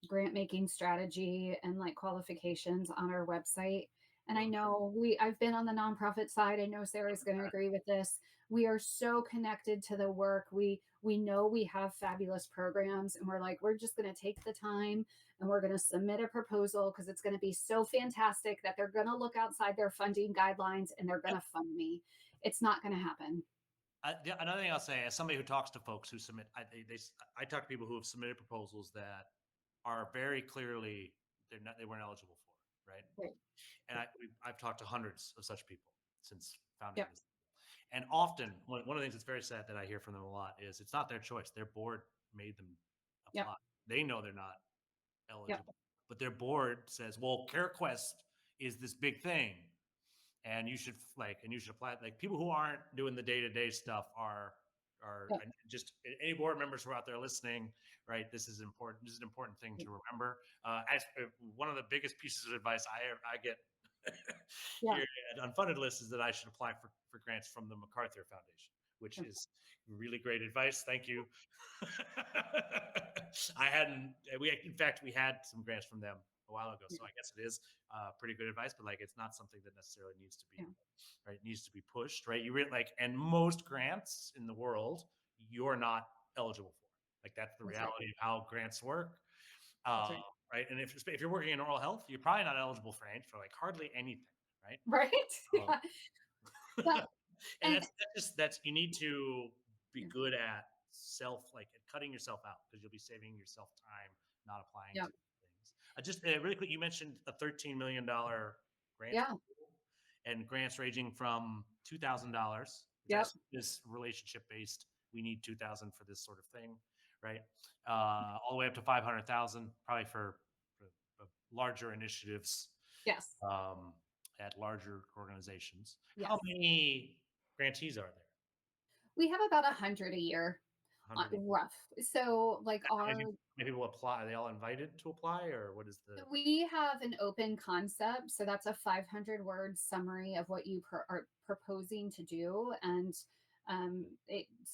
grant making strategy and like qualifications on our website. And I know I've been on the nonprofit side. I know Sarah's going to agree with this. We are so connected to the work. We know we have fabulous programs, and we're just going to take the time and we're going to submit a proposal because it's going to be so fantastic that they're going to look outside their funding guidelines and they're going to fund me. It's not going to happen. Another thing I'll say, as somebody who talks to folks who submit, I talk to people who have submitted proposals that are very clearly they weren't eligible for, right? Right. And I've talked to hundreds of such people since founding Yep. this. And often, one of the things that's very sad that I hear from them a lot is it's not their choice. Their board made them apply. Yep. They know they're not eligible, Yep. but their board says, "Well, CareQuest is this big thing, and you should apply." Like people who aren't doing the day-to-day stuff are Yep. just any board members who are out there listening, right? This is important. This is an important thing to remember. As one of the biggest pieces of advice I get Yeah. here at Unfunded List is that I should apply for grants from the MacArthur Foundation, which Yep. is really great advice. Thank you. In fact, we had some grants from them a while ago, so I guess it is pretty good advice, but like it's not something that necessarily needs to be right. It needs to be pushed, right? And most grants in the world you're not eligible for. Like that's the reality of how grants work. Right. And if you're working in oral health, you're probably not eligible for like hardly anything, right? Right. Yeah. And that's you need to be good at cutting yourself out because you'll be saving yourself time not applying to things. Just really quick, you mentioned a $13 million grant. Yeah. And grants ranging from $2,000. Yep. This relationship based. We need $2,000 for this sort of thing, right? All the way up to 500,000, probably for larger initiatives Yes. At larger organizations. Yes. How many grantees are there? We have about 100 a year, 100. rough. So like Maybe people apply. Are they all invited to apply, or what is the? we have an open concept. So that's a 500-word summary of what you are proposing to do. And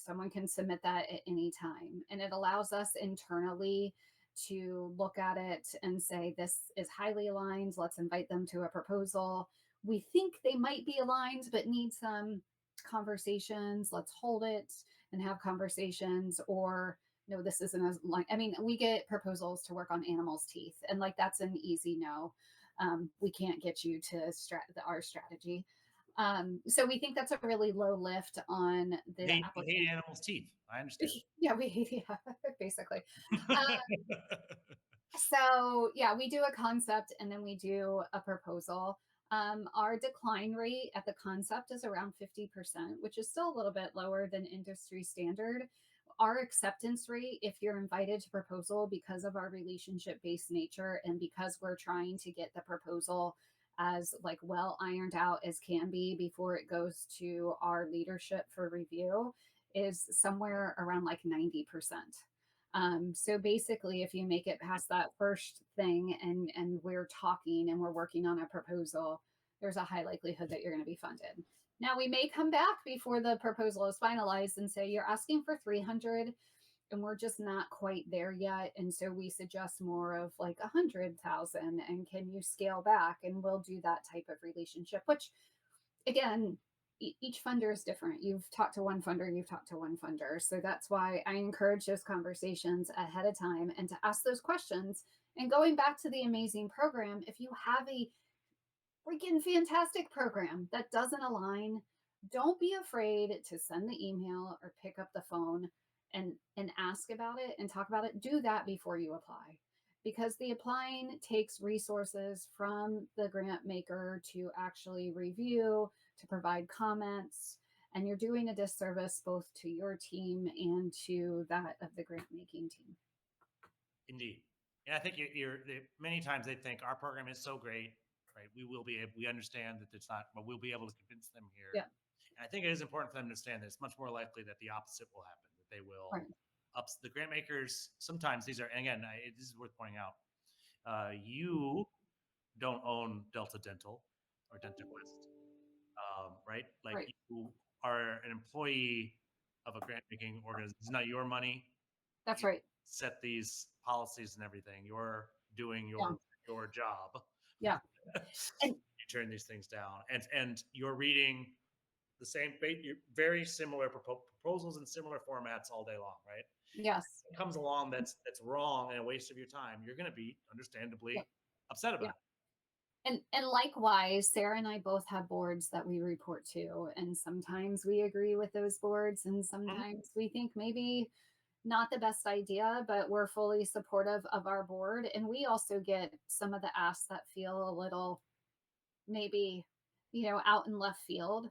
someone can submit that at any time. And it allows us internally to look at it and say, this is highly aligned. Let's invite them to a proposal. We think they might be aligned, but need some conversations. Let's hold it and have conversations. Or no, this isn't as like, I mean, we get proposals to work on animals' teeth, and like that's an easy no. We can't get you to our strategy. So we think that's a really low lift on the application. Hate animals' teeth. I understand. Yeah, we hate, yeah, basically. So yeah, we do a concept and then we do a proposal. Our decline rate at the concept is around 50%, which is still a little bit lower than industry standard. Our acceptance rate, if you're invited to proposal, because of our relationship-based nature and because we're trying to get the proposal as like well ironed out as can be before it goes to our leadership for review, is somewhere around like 90%. So basically, if you make it past that first thing and we're talking and we're working on a proposal, there's a high likelihood that you're going to be funded. Now, we may come back before the proposal is finalized and say, you're asking for 300 and we're just not quite there yet. And so we suggest more of like 100,000, and can you scale back? And we'll do that type of relationship, which again, each funder is different. You've talked to one funder, you've talked to one funder. So that's why I encourage those conversations ahead of time and to ask those questions. And going back to the amazing program, if you have a freaking fantastic program that doesn't align, don't be afraid to send the email or pick up the phone and ask about it and talk about it. Do that before you apply, because the applying takes resources from the grant maker to actually review, to provide comments, and you're doing a disservice both to your team and to that of the grant making team. Indeed. And I think many times they think our program is so great, right? We understand that it's not, but we'll be able to convince them here. Yeah. And I think it is important for them to understand that it's much more likely that the opposite will happen, that they will the grant makers. Sometimes these are, and again, this is worth pointing out. You don't own Delta Dental or DentaQuest, right? Like you are an employee of a grant making organization. It's not your money. That's right. Set these policies and everything. You're doing your job. Yeah. And you turn these things down, and you're reading the same, very similar proposals in similar formats all day long, right? Yes. If it comes along that's wrong and a waste of your time, you're going to be understandably upset about it. And likewise, Sarah and I both have boards that we report to, and sometimes we agree with those boards, and sometimes we think maybe not the best idea, but we're fully supportive of our board. And we also get some of the asks that feel a little maybe, out in left field.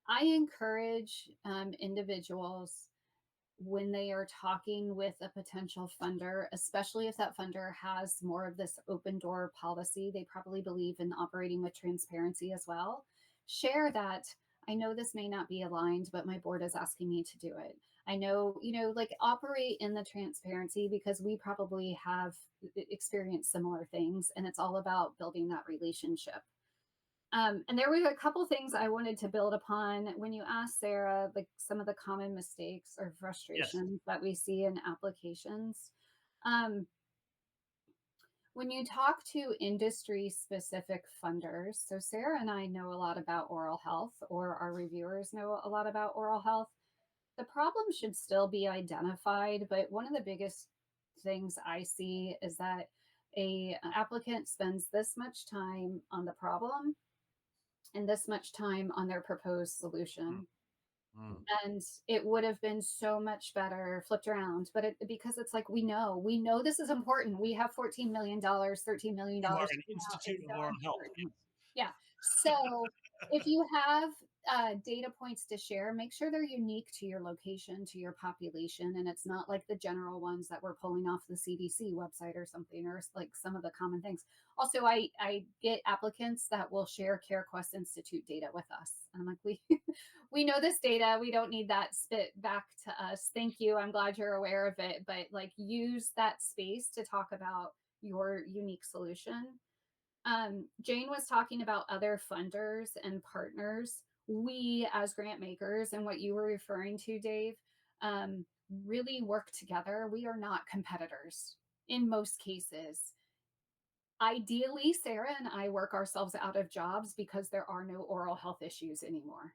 I encourage individuals, when they are talking with a potential funder, especially if that funder has more of this open door policy, they probably believe in operating with transparency as well. Share that. I know this may not be aligned, but my board is asking me to do it. I know, like operate in the transparency, because we probably have experienced similar things, and it's all about building that relationship. And there were a couple things I wanted to build upon when you asked Sarah, like some of the common mistakes or frustrations that we see in applications. When you talk to industry specific funders, so Sarah and I know a lot about oral health, or our reviewers know a lot about oral health. The problem should still be identified, but one of the biggest things I see is that an applicant spends this much time on the problem and this much time on their proposed solution. And it would have been so much better flipped around, but because it's like, we know this is important. We have $14 million, $13 million. You are an institute of oral health. Yeah. So if you have data points to share, make sure they're unique to your location, to your population, and it's not like the general ones that we're pulling off the CDC website or something, or like some of the common things. Also, I get applicants that will share CareQuest Institute data with us. And I'm like, we know this data. We don't need that spit back to us. Thank you. I'm glad you're aware of it, but like use that space to talk about your unique solution. Jane was talking about other funders and partners. We, as grant makers, and what you were referring to, Dave, really work together. We are not competitors in most cases. Ideally, Sarah and I work ourselves out of jobs because there are no oral health issues anymore.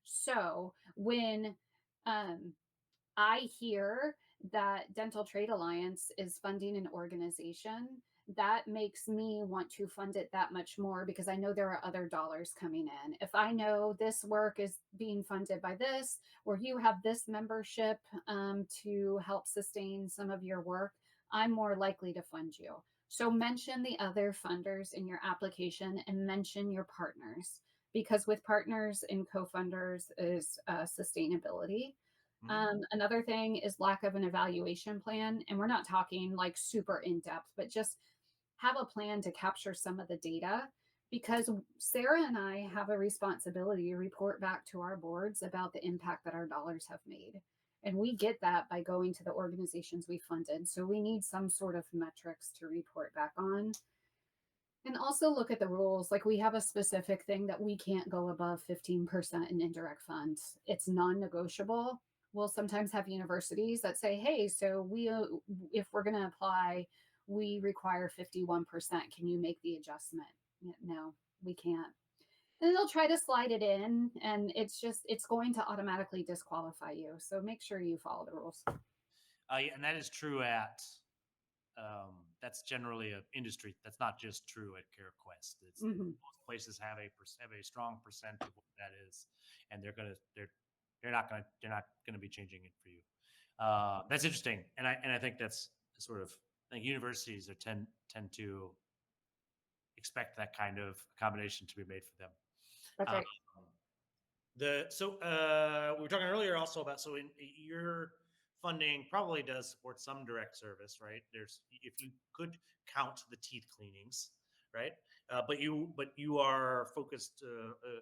So when I hear that Dental Trade Alliance is funding an organization, that makes me want to fund it that much more because I know there are other dollars coming in. If I know this work is being funded by this, or you have this membership to help sustain some of your work, I'm more likely to fund you. So mention the other funders in your application and mention your partners, because with partners and co-funders is sustainability. Another thing is lack of an evaluation plan. And we're not talking like super in depth, but just have a plan to capture some of the data, because Sarah and I have a responsibility to report back to our boards about the impact that our dollars have made. And we get that by going to the organizations we funded. So we need some sort of metrics to report back on. And also look at the rules. Like we have a specific thing that we can't go above 15% in indirect funds. It's non-negotiable. We'll sometimes have universities that say, hey, so if we're going to apply, we require 51%. Can you make the adjustment? No, we can't. And they'll try to slide it in, and it's going to automatically disqualify you. So make sure you follow the rules. Yeah, and that is true at, that's generally an industry. That's not just true at CareQuest. It's most places have a strong percent of what that is, and they're not gonna be changing it for you. That's interesting, and I think that's sort of, I think universities tend to expect that kind of accommodation to be made for them. That's right. We were talking earlier also about, so in your funding probably does support some direct service, right? If you could count the teeth cleanings, right? But you are focused,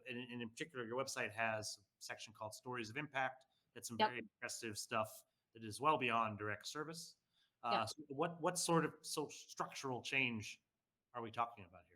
and in particular, your website has a section called Stories of Impact. That's some very impressive stuff that is well beyond direct service. So what sort of structural change are we talking about here?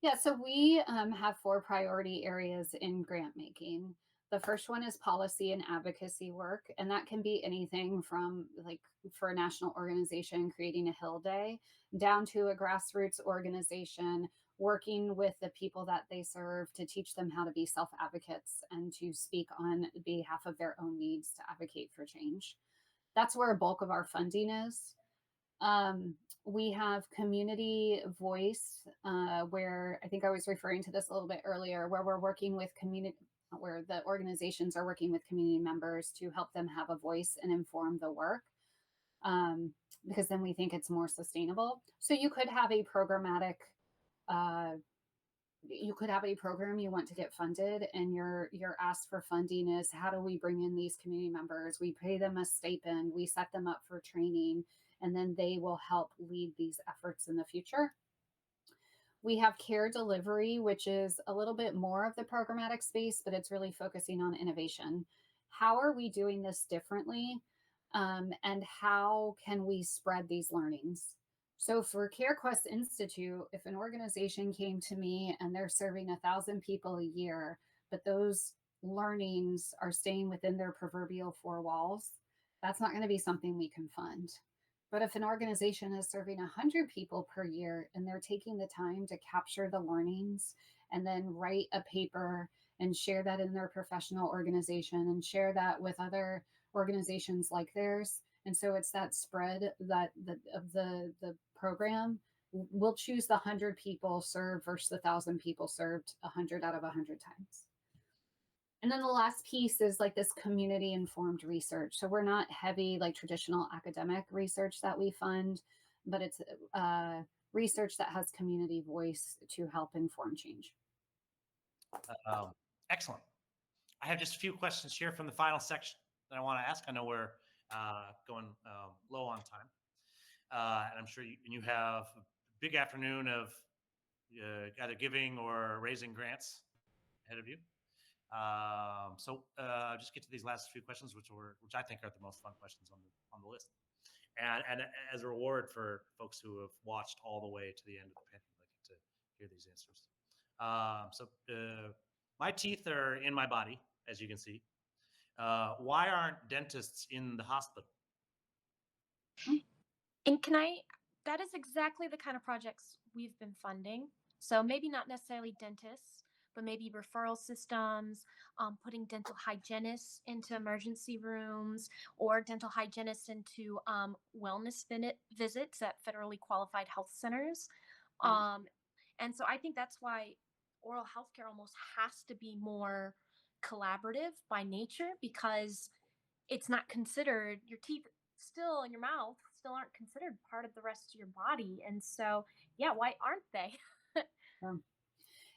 Yeah, so we have 4 priority areas in grant making. The first one is policy and advocacy work, and that can be anything from, like, for a national organization creating a Hill Day, down to a grassroots organization working with the people that they serve to teach them how to be self-advocates and to speak on behalf of their own needs to advocate for change. That's where a bulk of our funding is. We have community voice, where I think I was referring to this a little bit earlier, where we're working with where the organizations are working with community members to help them have a voice and inform the work, because then we think it's more sustainable. So you could have a programmatic, you could have a program you want to get funded, and your ask for funding is, how do we bring in these community members? We pay them a stipend, we set them up for training, and then they will help lead these efforts in the future. We have care delivery, which is a little bit more of the programmatic space, but it's really focusing on innovation. How are we doing this differently? And how can we spread these learnings? So for CareQuest Institute, if an organization came to me and they're serving 1,000 people a year, but those learnings are staying within their proverbial 4 walls, that's not going to be something we can fund. But if an organization is serving 100 people per year and they're taking the time to capture the learnings and then write a paper and share that in their professional organization and share that with other organizations like theirs, and so it's that spread of the program, we'll choose the 100 people served versus the 1,000 people served 100 out of 100 times. And then the last piece is like this community informed research. So we're not heavy like traditional academic research that we fund, but it's research that has community voice to help inform change. Excellent. I have just a few questions here from the final section that I want to ask. I know we're going low on time, and I'm sure you have a big afternoon of either giving or raising grants ahead of you. So just get to these last few questions, which I think are the most fun questions on the list. And as a reward for folks who have watched all the way to the end of the panel, I get to hear these answers. My teeth are in my body, as you can see. Why aren't dentists in the hospital? And that is exactly the kind of projects we've been funding. So maybe not necessarily dentists, but maybe referral systems, putting dental hygienists into emergency rooms, or dental hygienists into wellness visits at federally qualified health centers. And so I think that's why oral healthcare almost has to be more collaborative by nature, because it's not considered, your teeth still in your mouth still aren't considered part of the rest of your body. And so, yeah, why aren't they?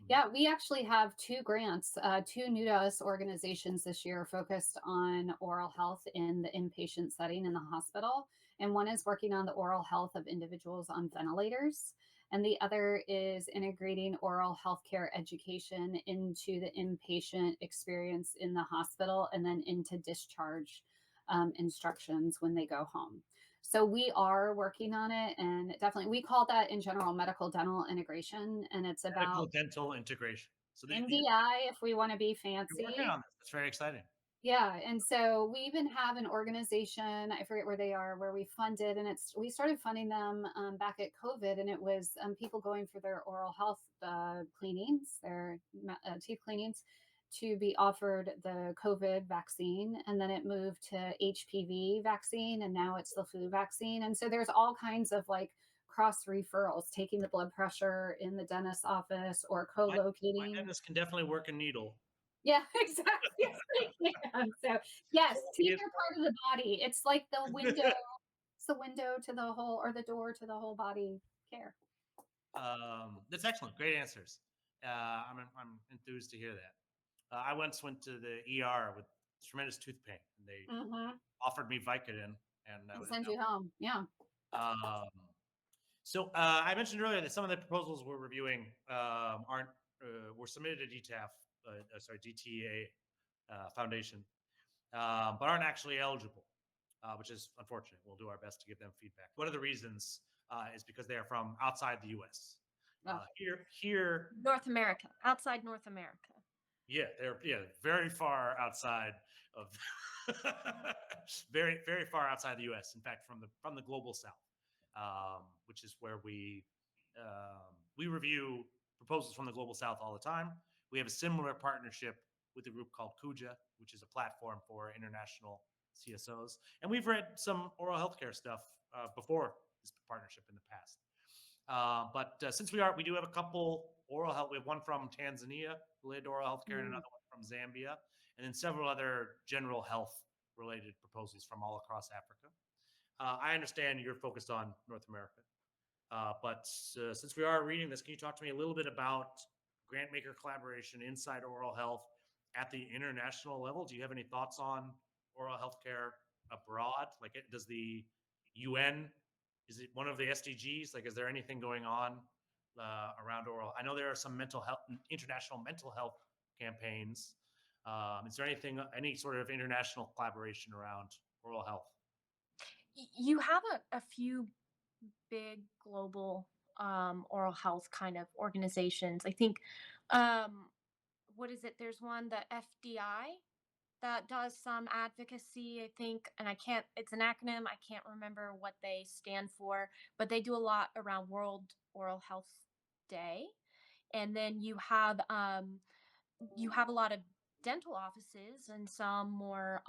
Yeah, we actually have two grants, two new to us organizations this year focused on oral health in the inpatient setting in the hospital. And one is working on the oral health of individuals on ventilators. And the other is integrating oral health care education into the inpatient experience in the hospital and then into discharge instructions when they go home. So we are working on it, and definitely we call that in general medical dental integration, and it's Medical about dental integration. So MDI if we want to be fancy. You're working on this. That's very exciting. Yeah, and so we even have an organization, I forget where they are, where we funded, and we started funding them back at COVID, and it was people going for their oral health cleanings, their teeth cleanings, to be offered the COVID vaccine, and then it moved to HPV vaccine, and now it's the flu vaccine. And so there's all kinds of like cross referrals, taking the blood pressure in the dentist's office or co-locating. My dentist can definitely work a needle. Yeah, exactly. So yes, teeth are part of the body. It's like the window. It's the window to the whole, or the door to the whole body care. That's excellent. Great answers. I'm enthused to hear that. I once went to the ER with tremendous tooth pain, and they offered me Vicodin, and send you home. Yeah. So I mentioned earlier that some of the proposals we're reviewing were submitted to DTAF, DTA Foundation, but aren't actually eligible, which is unfortunate. We'll do our best to give them feedback. One of the reasons is because they are from outside the U.S. Here, North America, outside North America. Yeah, they're very far outside of very far outside the U.S. In fact, from the global South, which is where we review proposals from the global South all the time. We have a similar partnership with a group called Kuja, which is a platform for international CSOs, and we've read some oral healthcare stuff before this partnership in the past. But since we do have a couple oral health. We have one from Tanzania related to oral healthcare, and another one from Zambia, and then several other general health related proposals from all across Africa. I understand you're focused on North America, but since we are reading this, can you talk to me a little bit about grantmaker collaboration inside oral health at the international level? Do you have any thoughts on oral healthcare abroad? Like, does the UN, is it one of the SDGs? Like, is there anything going on around oral? I know there are some international mental health campaigns. Is there any sort of international collaboration around oral health? You have a few big global oral health kind of organizations. I think, what is it? There's one, the FDI, that does some advocacy, I think, and it's an acronym. I can't remember what they stand for, but they do a lot around World Oral Health Day. And then you have a lot of dental offices and some more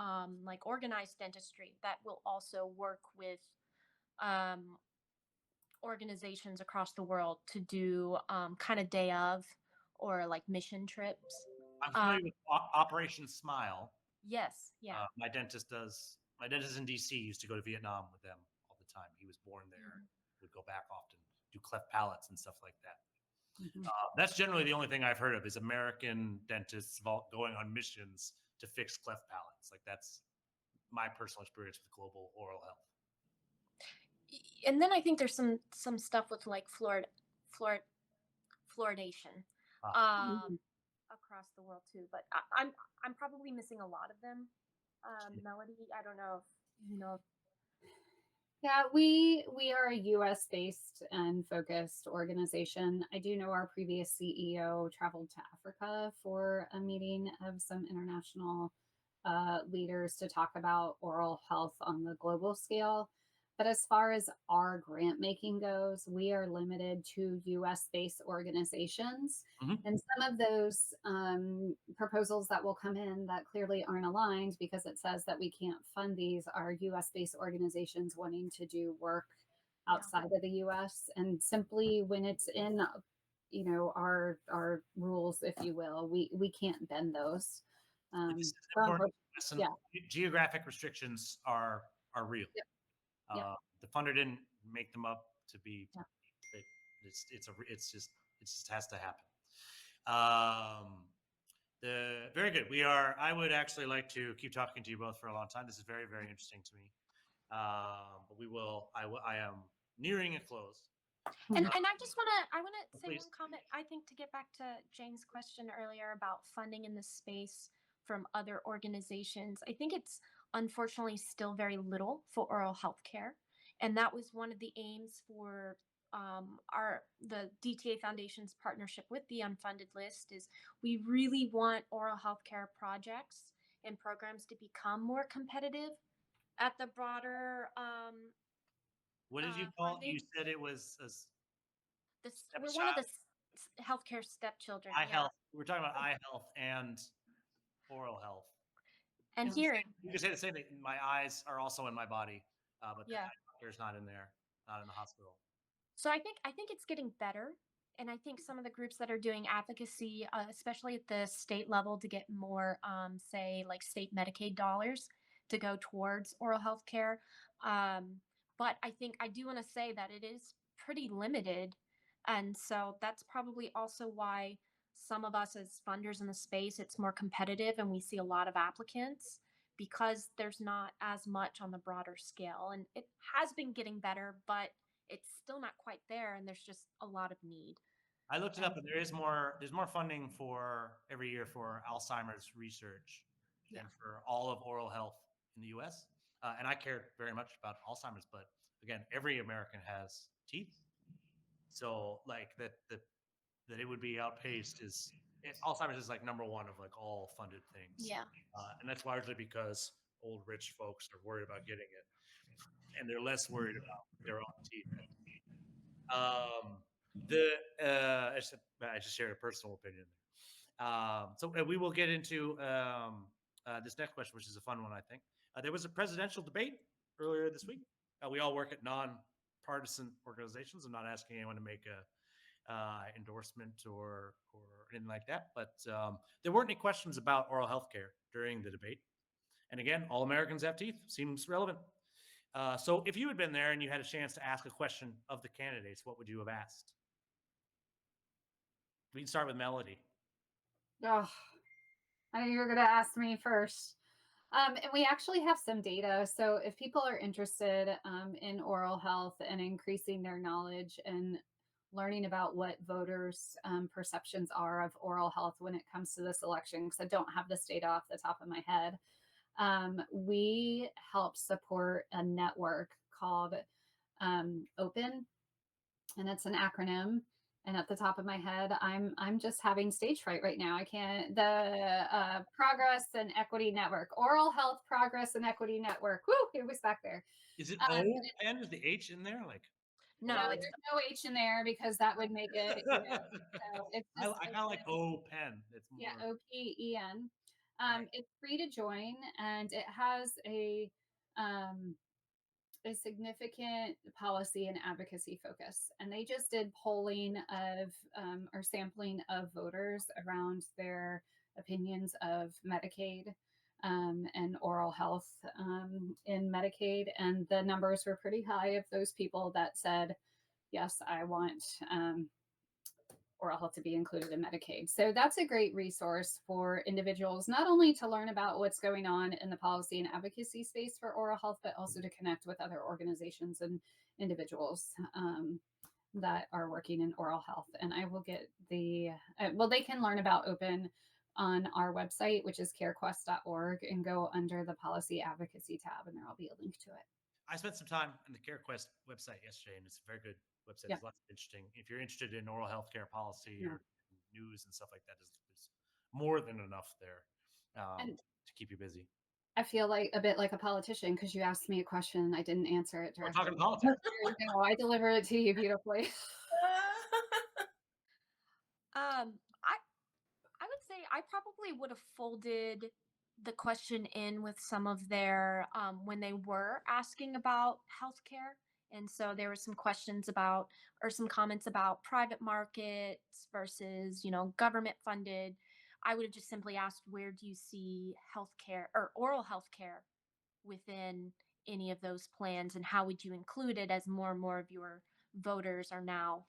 like organized dentistry that will also work with organizations across the world to do kind of day of or like mission trips. I'm familiar with Operation Smile. Yes, yeah. My dentist in DC used to go to Vietnam with them all the time. He was born there, would go back often, do cleft palates and stuff like that. Mhm. That's generally the only thing I've heard of is American dentists going on missions to fix cleft palates. Like that's my personal experience with global oral health. And then I think there's some stuff with like fluoridation Mhm. across the world too. But I'm probably missing a lot of them. Melody, I don't know if you know. Yeah, we are a U.S. based and focused organization. I do know our previous CEO traveled to Africa for a meeting of some international leaders to talk about oral health on the global scale. But as far as our grant making goes, we are limited to US based organizations. Mhm. And some of those proposals that will come in that clearly aren't aligned because it says that we can't fund these are US based organizations wanting to do work Yeah. outside of the US. And simply when it's in our rules, if you will, we can't bend those. This is So an important lesson. yeah. Geographic restrictions are real. Yep. Yep. The funder didn't make them up to be. Yeah. It just has to happen. Very good. I would actually like to keep talking to you both for a long time. This is very, very interesting to me. But I am nearing a close. And I just want to say Please. one comment. I think to get back to Jane's question earlier about funding in this space from other organizations, I think it's unfortunately still very little for oral health care, and that was one of the aims for the DTA Foundation's partnership with the Unfunded List. Is we really want oral health care projects and programs to become more competitive at the broader What did you call it? funding. You said it was We're one of the healthcare stepchildren. eye Yeah. health. We're talking about eye health and oral health. And hearing. You can say the same thing. My eyes are also in my body, but the Yeah. eye doctor's not in there, not in the hospital. So I think it's getting better, and I think some of the groups that are doing advocacy, especially at the state level, to get more, say, like state Medicaid dollars to go towards oral health care. But I think I do want to say that it is pretty limited, and so that's probably also why some of us as funders in the space, it's more competitive, and we see a lot of applicants because there's not as much on the broader scale, and it has been getting better, but it's still not quite there, and there's just a lot of need. I looked it up, and there's more funding for every year for Alzheimer's research than for all of oral health in the U.S. And I care very much about Alzheimer's, but again, every American has teeth, so like that it would be outpaced Alzheimer's is like number one of like all funded things. Yeah. And that's largely because old rich folks are worried about getting it, and they're less worried about their own teeth. I just shared a personal opinion. So we will get into this next question, which is a fun one, I think. There was a presidential debate earlier this week. We all work at non-partisan organizations. I'm not asking anyone to make a endorsement or anything like that, but there weren't any questions about oral health care during the debate. And again, all Americans have teeth. Seems relevant. So if you had been there and you had a chance to ask a question of the candidates, what would you have asked? We can start with Melody. Oh, I knew you were going to ask me first. And we actually have some data. So if people are interested in oral health and increasing their knowledge and learning about what voters' perceptions are of oral health when it comes to this election, because I don't have this data off the top of my head, we help support a network called Open, and it's an acronym. And at the top of my head, I'm just having stage fright right now. I can't. The Progress and Equity Network, Oral Health Progress and Equity Network. Woo! It was back there. Is it O and is the H in there? Like No, there's no H in there because that would make it. So it's just, I kind of like O Pen. It's more. Yeah, OPEN. Right. It's free to join, and it has a significant policy and advocacy focus. And they just did polling of or sampling of voters around their opinions of Medicaid and oral health in Medicaid. And the numbers were pretty high of those people that said, yes, I want oral health to be included in Medicaid. So that's a great resource for individuals, not only to learn about what's going on in the policy and advocacy space for oral health, but also to connect with other organizations and individuals that are working in oral health. And I will get they can learn about Open on our website, which is carequest.org, and go under the policy advocacy tab, and there will be a link to it. I spent some time on the CareQuest website yesterday, and it's a very good website. Yeah. There's lots of interesting. If you're interested in oral health care policy or news and stuff like that, there's more than enough there to keep you busy. I feel like a bit like a politician because you asked me a question and I didn't answer it We're directly. talking politics. There you go. I delivered it to you beautifully. I would say I probably would have folded the question in with some of their when they were asking about healthcare. And so there were some questions about or some comments about private markets versus, government funded. I would have just simply asked, where do you see healthcare or oral healthcare within any of those plans, and how would you include it as more and more of your voters are now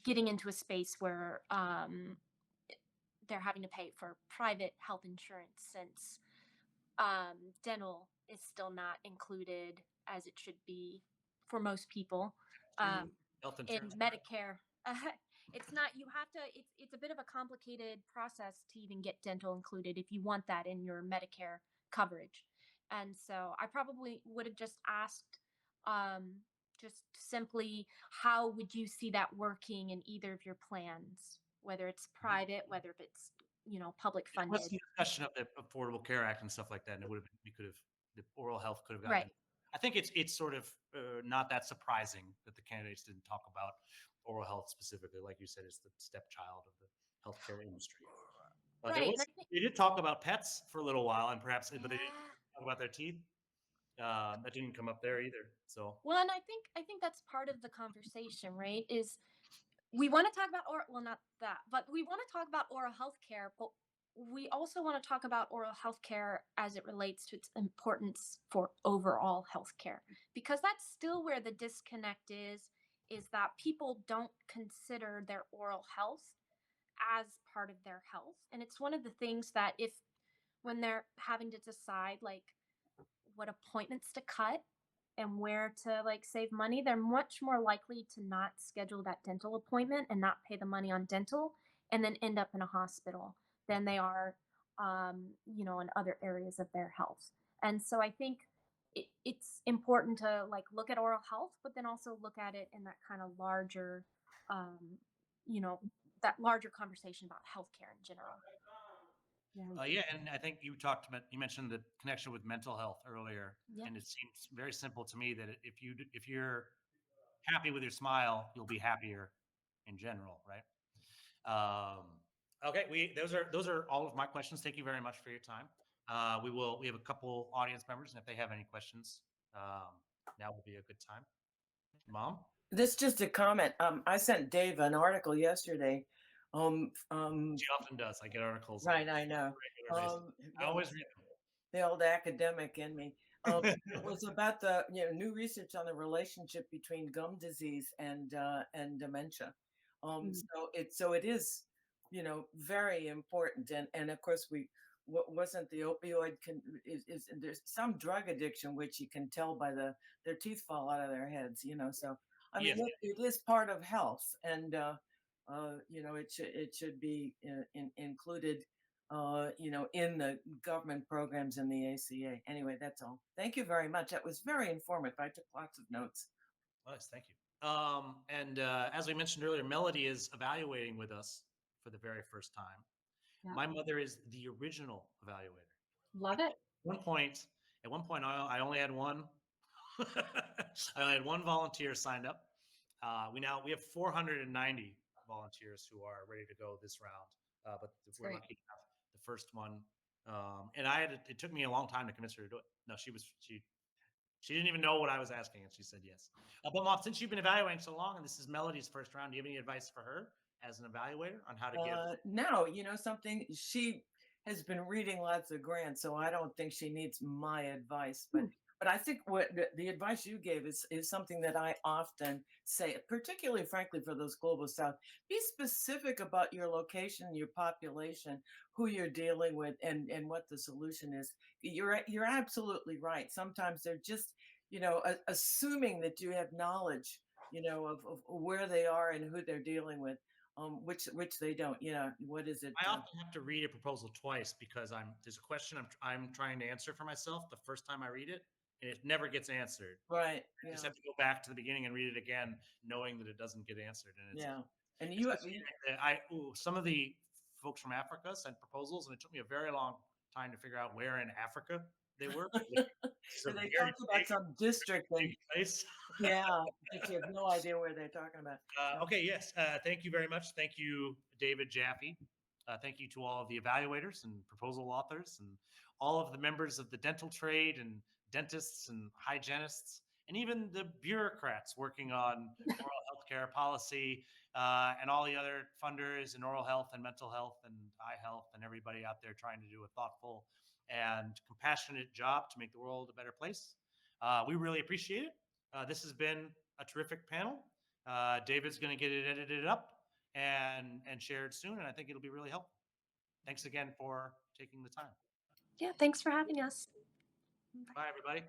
getting into a space where they're having to pay for private health insurance, since dental is still not included as it should be for most people. Health In insurance. Medicare, it's not. You have to. It's a bit of a complicated process to even get dental included if you want that in your Medicare coverage. And so I probably would have just asked, just simply, how would you see that working in either of your plans, whether it's private, whether it's public There was funded. some discussion of the Affordable Care Act and stuff like that, and it would have the oral health could have gotten. Right. I think it's sort of not that surprising that the candidates didn't talk about oral health specifically. Like you said, it's the stepchild of the healthcare industry. Right. They did talk about pets for a little while, and perhaps, but they didn't Yeah. talk about their teeth. That didn't come up there either. So Well, and I think that's part of the conversation, right? Is we want to talk about not that, but we want to talk about oral health care, but we also want to talk about oral health care as it relates to its importance for overall health care, because that's still where the disconnect is that people don't consider their oral health as part of their health. And it's one of the things that when they're having to decide like what appointments to cut and where to save money, they're much more likely to not schedule that dental appointment and not pay the money on dental and then end up in a hospital than they are, in other areas of their health. And so I think it's important to look at oral health, but then also look at it in that kind of larger, you know, that larger conversation about healthcare in general. yeah, and I think you mentioned the connection with mental health earlier, and it seems very simple to me that if you're happy with your smile, you'll be happier in general, right? Okay, those are all of my questions. Thank you very much for your time. We have a couple audience members, and if they have any questions, now will be a good time. Mom? This is just a comment. I sent Dave an article yesterday. She often does. I get articles. Right, I know. I always read them. The old academic in me. It was about the new research on the relationship between gum disease and dementia. So it is very important, and of course wasn't the opioid is there's some drug addiction which you can tell by their teeth fall out of their heads, so I mean it is part of health, and it should be included in the government programs in the ACA. Anyway, that's all. Thank you very much. That was very informative. I took lots of notes. Nice, thank you. And as we mentioned earlier, Melody is evaluating with us for the very first time. Yeah. My mother is the original evaluator. Love it. At one point, I only had one. I only had one volunteer signed up. We have 490 volunteers who are ready to go this round, but we're lucky to have the first one. And it took me a long time to convince her to do it. No, she didn't even know what I was asking, and she said yes. But Mom, since you've been evaluating so long, and this is Melody's first round, do you have any advice for her as an evaluator on how to give? No, something, she has been reading lots of grants, so I don't think she needs my advice. But But I think what the advice you gave is something that I often say, particularly, frankly, for those global south. Be specific about your location, your population, who you're dealing with, and what the solution is. You're absolutely right. Sometimes they're just, assuming that you have knowledge, of where they are and who they're dealing with, which they don't. What is it? I often have to read a proposal twice because there's a question I'm trying to answer for myself the first time I read it, and it never gets answered. Right. I Yeah. just have to go back to the beginning and read it again, knowing that it doesn't get answered. And Yeah. And some of the folks from Africa sent proposals, and it took me a very long time to figure out where in Africa they were. So they talked about some district and big place. yeah, but you have no idea where they're talking about. Okay, yes. Thank you very much. Thank you, David Jaffe. Thank you to all of the evaluators and proposal authors and all of the members of the dental trade and dentists and hygienists and even the bureaucrats working on oral health care policy and all the other funders in oral health and mental health and eye health and everybody out there trying to do a thoughtful and compassionate job to make the world a better place. We really appreciate it. This has been a terrific panel. David's going to get it edited up and shared soon, and I think it'll be really helpful. Thanks again for taking the time. Yeah, thanks for having us. Bye, everybody.